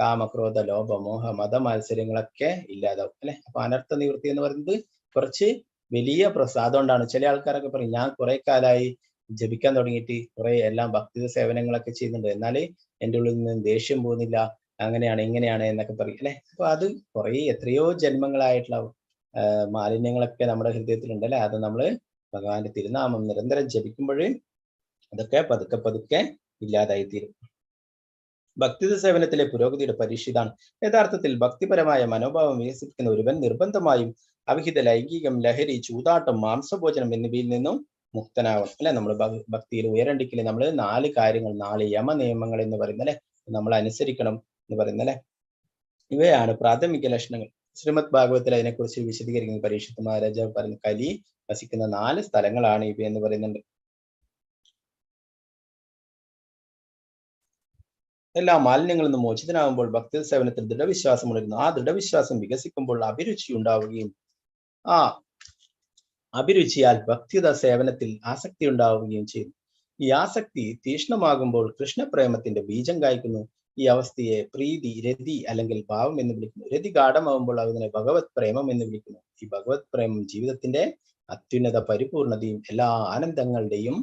കാമക്രോധ ലോഭ മോഹ മത മത്സരങ്ങളൊക്കെ ഇല്ലാതാവും അല്ലെ. അപ്പൊ അനർത്ഥ നിവൃത്തി എന്ന് പറയുന്നത് കുറച്ച് വലിയ പ്രോസസ്. അതുകൊണ്ടാണ് ചില ആൾക്കാരൊക്കെ പറയും, ഞാൻ കുറെ കാലമായി ജപിക്കാൻ തുടങ്ങിയിട്ട് കുറെ എല്ലാം ഭക്തിത സേവനങ്ങളൊക്കെ ചെയ്യുന്നുണ്ട്, എന്നാൽ എൻ്റെ ഉള്ളിൽ നിന്ന് ദേഷ്യം പോകുന്നില്ല, അങ്ങനെയാണ് ഇങ്ങനെയാണ് എന്നൊക്കെ പറയും അല്ലെ. അപ്പൊ അത് കുറെ എത്രയോ ജന്മങ്ങളായിട്ടുള്ള മാലിന്യങ്ങളൊക്കെ നമ്മുടെ ഹൃദയത്തിലുണ്ട് അല്ലെ. അത് നമ്മൾ ഭഗവാന്റെ തിരുനാമം നിരന്തരം ജപിക്കുമ്പോഴേ അതൊക്കെ പതുക്കെ പതുക്കെ ഇല്ലാതായി തീരും. ഭക്തിത സേവനത്തിലെ പുരോഗതിയുടെ പരീക്ഷ ഇതാണ്. യഥാർത്ഥത്തിൽ ഭക്തിപരമായ മനോഭാവം വികസിപ്പിക്കുന്ന ഒരുവൻ നിർബന്ധമായും അവിഹിത ലൈംഗികം, ലഹരി, ചൂതാട്ടം, മാംസഭോജനം എന്നിവയിൽ നിന്നും മുക്തനാകും അല്ലെ. നമ്മൾ ഭക്തിയിൽ ഉയരണ്ടിക്കല് നമ്മൾ 4 കാര്യങ്ങൾ, 4 യമ നിയമങ്ങൾ എന്ന് പറയുന്നത് അല്ലെ, നമ്മൾ അനുസരിക്കണം എന്ന് പറയുന്നത് അല്ലെ. ഇവയാണ് പ്രാഥമിക ലക്ഷണങ്ങൾ. ശ്രീമദ് ഭാഗവത്തിൽ അതിനെക്കുറിച്ച് വിശദീകരിക്കുന്ന പരീക്ഷത്ത് മഹാരാജാവ് പറയുന്ന കലി വസിക്കുന്ന 4 സ്ഥലങ്ങളാണ് ഇവ എന്ന് പറയുന്നുണ്ട്. എല്ലാ മാലിന്യങ്ങളിൽ നിന്നും മോചിതനാകുമ്പോൾ ഭക്തി സേവനത്തിൽ ദൃഢവിശ്വാസം ഉണരുന്നു. ആ ദൃഢവിശ്വാസം വികസിക്കുമ്പോൾ അഭിരുചി ഉണ്ടാവുകയും ആ അഭിരുചിയാൽ ഭക്തിയുത സേവനത്തിൽ ആസക്തി ഉണ്ടാവുകയും ചെയ്യുന്നു. ഈ ആസക്തി തീക്ഷ്ണമാകുമ്പോൾ കൃഷ്ണപ്രേമത്തിന്റെ ബീജം കായ്ക്കുന്നു. ഈ അവസ്ഥയെ പ്രീതി, രതി അല്ലെങ്കിൽ ഭാവം എന്ന് വിളിക്കുന്നു. രതി ഗാഠമാകുമ്പോൾ അതിനെ ഭഗവത് പ്രേമം എന്ന് വിളിക്കുന്നു. ഈ ഭഗവത് പ്രേമം ജീവിതത്തിന്റെ അത്യുന്നത പരിപൂർണതയും എല്ലാ ആനന്ദങ്ങളുടെയും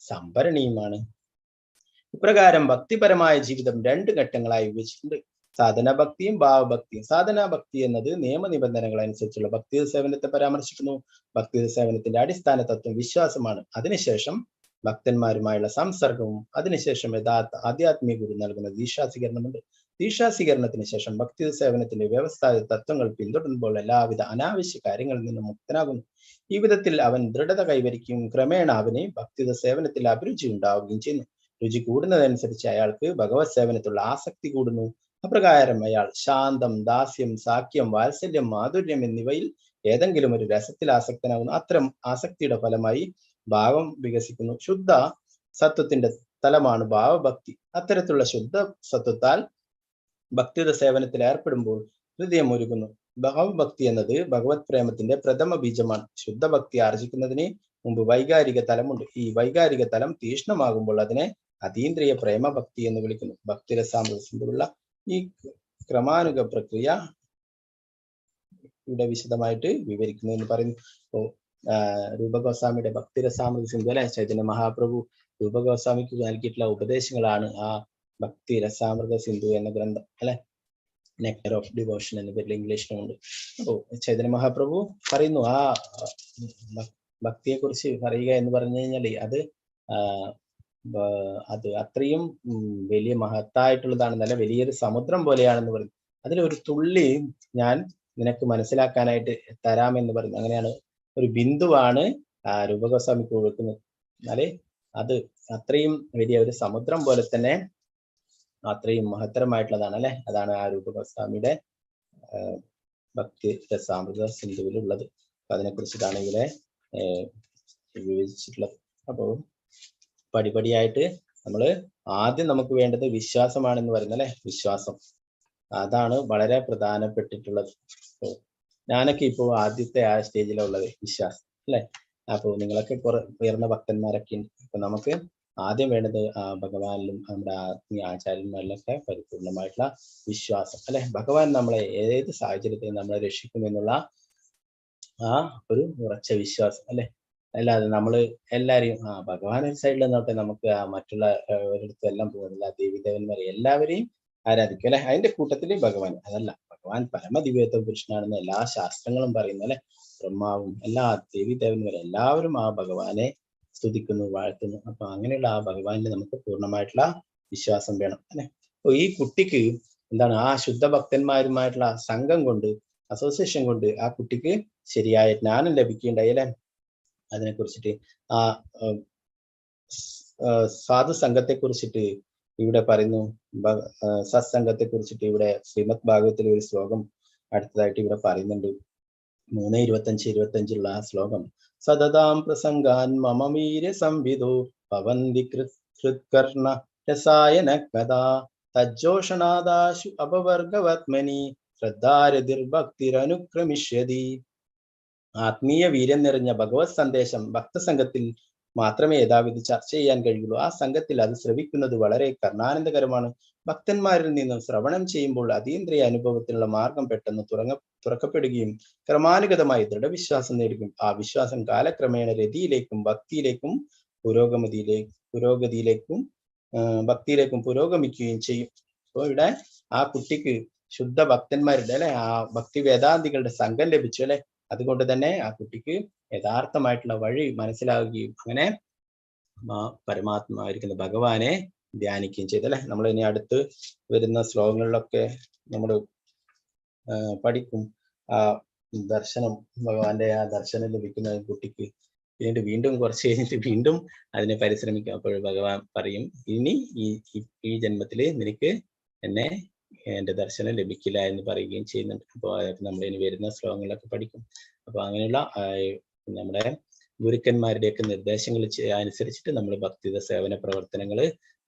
സംഭരണിയുമാണ്. ഇപ്രകാരം ഭക്തിപരമായ ജീവിതം 2 ഘട്ടങ്ങളായി വിഭജിച്ചിട്ടുണ്ട്. സാധനാഭക്തിയും ഭാവഭക്തിയും. സാധനാഭക്തി എന്നത് നിയമനിബന്ധനകൾ അനുസരിച്ചുള്ള ഭക്തി സേവനത്തെ പരാമർശിക്കുന്നു. ഭക്തി സേവനത്തിന്റെ അടിസ്ഥാന തത്വം വിശ്വാസമാണ്. അതിനുശേഷം ഭക്തന്മാരുമായുള്ള സംസർഗവും, അതിനുശേഷം യഥാർത്ഥ ആധ്യാത്മിക ഗുരു നൽകുന്ന ദീക്ഷാസ്വീകരണമുണ്ട്. ദീക്ഷാസ്വീകരണത്തിന് ശേഷം ഭക്തി സേവനത്തിന്റെ വ്യവസ്ഥായ തത്വങ്ങൾ പിന്തുടരുമ്പോൾ എല്ലാവിധ അനാവശ്യ കാര്യങ്ങളിൽ നിന്നും മുക്തനാകുന്നു. ഈ വിധത്തിൽ അവൻ ദൃഢത കൈവരിക്കുകയും ക്രമേണ അവന് ഭക്തി സേവനത്തിൽ അഭിരുചി ഉണ്ടാവുകയും ചെയ്യുന്നു. രുചി കൂടുന്നതനുസരിച്ച് അയാൾക്ക് ഭഗവത് സേവനത്തിലുള്ള ആസക്തി കൂടുന്നു. അപ്രകാരം അയാൾ ശാന്തം, ദാസ്യം, സാഖ്യം, വാത്സല്യം, മാധുര്യം എന്നിവയിൽ ഏതെങ്കിലും ഒരു രസത്തിൽ ആസക്തനാകുന്നു. അത്തരം ആസക്തിയുടെ ഫലമായി ഭാവം വികസിക്കുന്നു. ശുദ്ധ സത്വത്തിന്റെ തലമാണ് ഭാവഭക്തി. അത്തരത്തിലുള്ള ശുദ്ധ സത്വത്താൽ ഭക്തിയുടെ സേവനത്തിൽ ഏർപ്പെടുമ്പോൾ ഹൃദയം ഒരുങ്ങുന്നു. ഭഗവത്ഭക്തി എന്നത് ഭഗവത് പ്രേമത്തിന്റെ പ്രഥമ ബീജമാണ്. ശുദ്ധഭക്തി ആർജിക്കുന്നതിന് മുമ്പ് വൈകാരിക തലമുണ്ട്. ഈ വൈകാരിക തലം തീഷ്ണമാകുമ്പോൾ അതിനെ അതീന്ദ്രിയ പ്രേമഭക്തി എന്ന് വിളിക്കുന്നു. ഭക്തിരസാമൃതസിന്ധുവുള്ള ഈ ക്രമാനുഗ പ്രക്രിയ ഇവിടെ വിശദമായിട്ട് വിവരിക്കുന്നു എന്ന് പറയുന്നു. ഇപ്പോ രൂപഗോസ്വാമിയുടെ ഭക്തിരസാമൃത സിന്ധു അല്ലെ, ചൈതന്യ മഹാപ്രഭു രൂപഗോസ്വാമിക്ക് നൽകിയിട്ടുള്ള ഉപദേശങ്ങളാണ് ആ ഭക്തി രസാമൃത സിന്ധു എന്ന ഗ്രന്ഥം അല്ലെ. നെക്ടർ ഓഫ് ഡിവോഷൻ എന്ന പേരിൽ ഇംഗ്ലീഷിലുണ്ട്. അപ്പോ ചൈതന്യ മഹാപ്രഭു പറയുന്നു ആ ഭക്തിയെ കുറിച്ച് പറയുക എന്ന് പറഞ്ഞു കഴിഞ്ഞാല് അത് അത്രയും വലിയ മഹത്തായിട്ടുള്ളതാണെന്നല്ല, വലിയൊരു സമുദ്രം പോലെയാണെന്ന് പറയും. അതിലൊരു തുള്ളി ഞാൻ നിനക്ക് മനസ്സിലാക്കാനായിട്ട് തരാമെന്ന് പറയുന്നു. അങ്ങനെയാണ് ഒരു ബിന്ദുവാണ് രൂപഗോസ്വാമിക്ക് കൊടുക്കുന്നത്. എന്നാല് അത് അത്രയും വലിയ ഒരു സമുദ്രം പോലെ തന്നെ അത്രയും മഹത്തരമായിട്ടുള്ളതാണ് അല്ലെ. അതാണ് ആ രൂപഗോസ്വാമിയുടെ ഭക്തി രസാമൃത സിന്ധുവിലുള്ളത്. അപ്പൊ അതിനെ കുറിച്ചിട്ടാണ് ഇവിടെ വിവരിച്ചിട്ടുള്ളത്. അപ്പോൾ പടിപടിയായിട്ട് ആദ്യം നമുക്ക് വേണ്ടത് വിശ്വാസമാണെന്ന് പറയുന്നത് അല്ലെ. വിശ്വാസം അതാണ് വളരെ പ്രധാനപ്പെട്ടിട്ടുള്ളത്. ഞാനൊക്കെ ഇപ്പോൾ ആദ്യത്തെ ആ സ്റ്റേജിലുള്ളത് വിശ്വാസം അല്ലെ. അപ്പോൾ നിങ്ങളൊക്കെ കുറെ ഉയർന്ന ഭക്തന്മാരൊക്കെ ഉണ്ട്. അപ്പൊ നമുക്ക് ആദ്യം വേണ്ടത് ഭഗവാനിലും നമ്മുടെ ആത്മീയ ആചാര്യന്മാരിലൊക്കെ പരിപൂർണമായിട്ടുള്ള വിശ്വാസം അല്ലെ. ഭഗവാൻ നമ്മളെ ഏത് സാഹചര്യത്തിൽ നമ്മളെ രക്ഷിക്കുമെന്നുള്ള ആ ഒരു ഉറച്ച വിശ്വാസം അല്ലെ. അല്ലാതെ നമ്മള് എല്ലാരെയും ഭഗവാൻ ഒരു സൈഡിൽ നിന്നോട്ടെ, നമുക്ക് മറ്റുള്ള ഒരിടത്തും എല്ലാം പോകുന്നില്ല, ദേവീദേവന്മാരെ എല്ലാവരെയും ആരാധിക്കും അല്ലെ. അതിന്റെ കൂട്ടത്തില് ഭഗവാൻ അതല്ല, ഭഗവാൻ പരമദിവ്യത്വ പുരുഷനാണെന്ന് എല്ലാ ശാസ്ത്രങ്ങളും പറയുന്നു അല്ലെ. ബ്രഹ്മാവും എല്ലാ ദേവീദേവന്മാരും എല്ലാവരും ആ ഭഗവാനെ സ്തുതിക്കുന്നു, വാഴ്ത്തുന്നു. അപ്പൊ അങ്ങനെയുള്ള ആ ഭഗവാനിൽ നമുക്ക് പൂർണ്ണമായിട്ടുള്ള വിശ്വാസം വേണം അല്ലെ. അപ്പൊ ഈ കുട്ടിക്ക് എന്താണ് ആ ശുദ്ധ ഭക്തന്മാരുമായിട്ടുള്ള സംഘം കൊണ്ട്, അസോസിയേഷൻ കൊണ്ട് ആ കുട്ടിക്ക് ശരിയായ ജ്ഞാനം ലഭിക്കുകയുണ്ടായി അല്ലെ. അതിനെ കുറിച്ചിട്ട് ആ സാധു സംഘത്തെ കുറിച്ചിട്ട് ഇവിടെ പറയുന്നു. സത്സംഗത്തെ കുറിച്ചിട്ട് ഇവിടെ ശ്രീമദ് ഭാഗവതത്തിൽ ഒരു ശ്ലോകം അടുത്തതായിട്ട് ഇവിടെ പറയുന്നുണ്ട്. 3:25-25 ആ ശ്ലോകം. സദതാം പ്രസംഗാൻ മമ വീര സംവിദോ ഭവന്തി കൃത്കർണ രസായന കഥാ തജ്ജോഷണാദാശു അപവർഗവത്മനി ശ്രദ്ധാരതിർഭക്തിരനുക്രമിഷ്യതി. ആത്മീയ വീര്യം നിറഞ്ഞ ഭഗവത് സന്ദേശം ഭക്തസംഘത്തിൽ മാത്രമേ യഥാവിധി ചർച്ച ചെയ്യാൻ കഴിയുള്ളൂ. ആ സംഘത്തിൽ അത് ശ്രവിക്കുന്നത് വളരെ കർണാനന്ദകരമാണ്. ഭക്തന്മാരിൽ നിന്നും ശ്രവണം ചെയ്യുമ്പോൾ അതീന്ദ്രിയ അനുഭവത്തിനുള്ള മാർഗം പെട്ടെന്ന് തുറക്കപ്പെടുകയും ക്രമാനുഗതമായി ദൃഢവിശ്വാസം നേടുകയും ആ വിശ്വാസം കാലക്രമേണ രതിയിലേക്കും ഭക്തിയിലേക്കും ഭക്തിയിലേക്കും പുരോഗമിക്കുകയും ചെയ്യും. അപ്പോൾ ഇവിടെ ആ കുട്ടിക്ക് ശുദ്ധ ഭക്തന്മാരുടെ അല്ലെ, ആ ഭക്തി വേദാന്തികളുടെ സംഘം ലഭിച്ചു അല്ലെ. അതുകൊണ്ട് തന്നെ ആ കുട്ടിക്ക് യഥാർത്ഥമായിട്ടുള്ള വഴി മനസ്സിലാവുകയും അങ്ങനെ പരമാത്മാവായിരിക്കുന്ന ഭഗവാനെ ധ്യാനിക്കുകയും ചെയ്തല്ലേ. നമ്മൾ ഇനി അടുത്ത് വരുന്ന ശ്ലോകങ്ങളിലൊക്കെ നമ്മൾ പഠിക്കും. ആ ദർശനം, ഭഗവാന്റെ ആ ദർശനം ലഭിക്കുന്ന കുട്ടിക്ക് വീണ്ടും കുറച്ച് കഴിഞ്ഞിട്ട് വീണ്ടും അതിനെ പരിശ്രമിക്കും. അപ്പോൾ ഭഗവാൻ പറയും, ഇനി ഈ ജന്മത്തില് നിനക്ക് എന്റെ ദർശനം ലഭിക്കില്ല എന്ന് പറയുകയും ചെയ്യുന്നുണ്ട്. അപ്പോൾ നമ്മൾ ഇനി വരുന്ന ശ്ലോകങ്ങളിലൊക്കെ പഠിക്കും. അപ്പൊ അങ്ങനെയുള്ള നമ്മുടെ ഗുരുക്കന്മാരുടെയൊക്കെ നിർദ്ദേശങ്ങൾ അനുസരിച്ചിട്ട് നമ്മൾ ഭക്തിത സേവന പ്രവർത്തനങ്ങൾ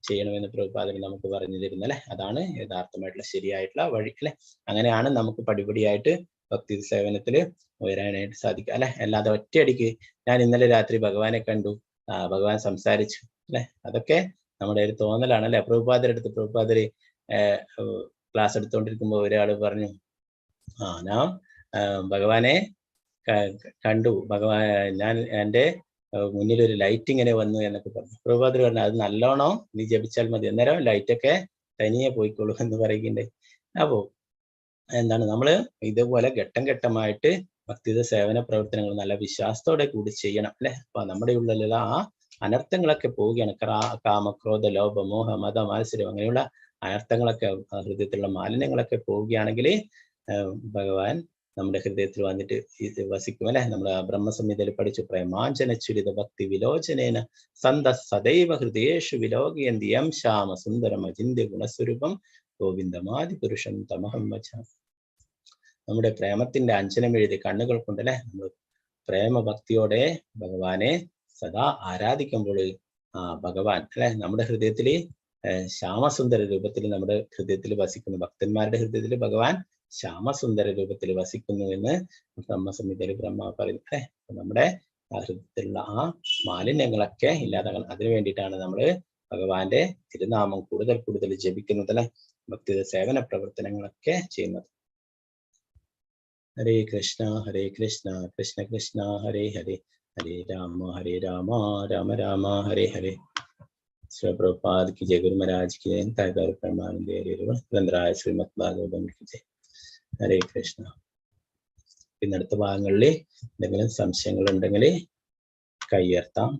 ചെയ്യണമെന്ന് പ്രഭുപാദൻ നമുക്ക് പറഞ്ഞു തരുന്നു അല്ലെ. അതാണ് യഥാർത്ഥമായിട്ടുള്ള ശരിയായിട്ടുള്ള വഴി അല്ലെ. അങ്ങനെയാണ് നമുക്ക് പടിപടിയായിട്ട് ഭക്തി സേവനത്തിൽ ഉയരാനായിട്ട് സാധിക്കുക അല്ലെ. അല്ലാതെ ഒറ്റയടിക്ക് ഞാൻ ഇന്നലെ രാത്രി ഭഗവാനെ കണ്ടു, ഭഗവാൻ സംസാരിച്ചു അല്ലെ, അതൊക്കെ നമ്മുടെ ഒരു തോന്നലാണ് അല്ലെ. പ്രഭുപാദര് ക്ലാസ് എടുത്തുകൊണ്ടിരിക്കുമ്പോൾ ഒരാൾ പറഞ്ഞു, ഞാൻ ഭഗവാനെ കണ്ടു, ഞാൻ എൻ്റെ മുന്നിലൊരു ലൈറ്റ് ഇങ്ങനെ വന്നു എന്നൊക്കെ പറഞ്ഞു. പ്രഭുപാദര് പറഞ്ഞു, അത് നല്ലോണോ നീ ജപിച്ചാൽ മതി, അന്നേരം ലൈറ്റൊക്കെ തനിയെ പോയിക്കോളൂ എന്ന് പറയുകയുണ്ടായി. അപ്പോ എന്താണ് നമ്മള് ഇതുപോലെ ഘട്ടം ഘട്ടമായിട്ട് ഭക്തിത സേവന പ്രവർത്തനങ്ങൾ നല്ല വിശ്വാസത്തോടെ കൂടി ചെയ്യണം അല്ലെ. അപ്പൊ നമ്മുടെ ഉള്ളിലുള്ള ആ അനർത്ഥങ്ങളൊക്കെ പോവുകയാണ്. കാമക്രോധ ലോഭ മോഹ മത മാത്സര്യം അങ്ങനെയുള്ള അനർത്ഥങ്ങളൊക്കെ, ഹൃദയത്തിലുള്ള മാലിന്യങ്ങളൊക്കെ പോവുകയാണെങ്കിൽ ഭഗവാൻ നമ്മുടെ ഹൃദയത്തിൽ വന്നിട്ട് വസിക്കും അല്ലെ. നമ്മൾ ബ്രഹ്മസംഹിതയിൽ പഠിച്ചു, പ്രേമാഞ്ജന ചുരിത ഭക്തി വിലോചനേന സന്ത സദൈവ ഹൃദയേഷു വിലോകയന്തി യം ശ്യാമ സുന്ദരം അചിന്യ ഗുണസ്വരൂപം ഗോവിന്ദമാദി പുരുഷം തമഹം വച. നമ്മുടെ പ്രേമത്തിന്റെ അഞ്ജനം എഴുതി കണ്ണുകൾ കൊണ്ടല്ലേ നമ്മൾ പ്രേമഭക്തിയോടെ ഭഗവാനെ സദാ ആരാധിക്കുമ്പോൾ ഭഗവാൻ അല്ലെ നമ്മുടെ ഹൃദയത്തിൽ ശ്യാമസുന്ദര രൂപത്തിൽ നമ്മുടെ ഹൃദയത്തിൽ വസിക്കുന്നു. ഭക്തന്മാരുടെ ഹൃദയത്തിൽ ഭഗവാൻ ശ്യാമസുന്ദര രൂപത്തിൽ വസിക്കുന്നു എന്ന് ബ്രഹ്മസംഹിതയിൽ ബ്രഹ്മ പറയുന്നത്. നമ്മുടെ ഹൃദയത്തിലുള്ള ആ മാലിന്യങ്ങളൊക്കെ ഇല്ലാതാകണം. അതിനു വേണ്ടിയിട്ടാണ് നമ്മൾ ഭഗവാന്റെ തിരുനാമം കൂടുതൽ കൂടുതൽ ജപിക്കുന്നത്, അല്ലെ, ഭക്തി സേവന പ്രവർത്തനങ്ങളൊക്കെ ചെയ്യുന്നത്. ഹരേ കൃഷ്ണ കൃഷ്ണ കൃഷ്ണ ഹരേ ഹരേ, ഹരേ രാമ രാമ രാമ ഹരേ ഹരേ. പ്രഭുപാദ് की जय, गुरु महाराज की जय, तागर परमानंद ഗ്രന്ഥരായ ശ്രീമദ് ഭാഗവതം की जय. ഹരേ കൃഷ്ണ. പിന്നെ അടുത്ത ഭാഗങ്ങളിൽ എന്തെങ്കിലും സംശയങ്ങൾ ഉണ്ടെങ്കിൽ കൈ ഉയർത്താം.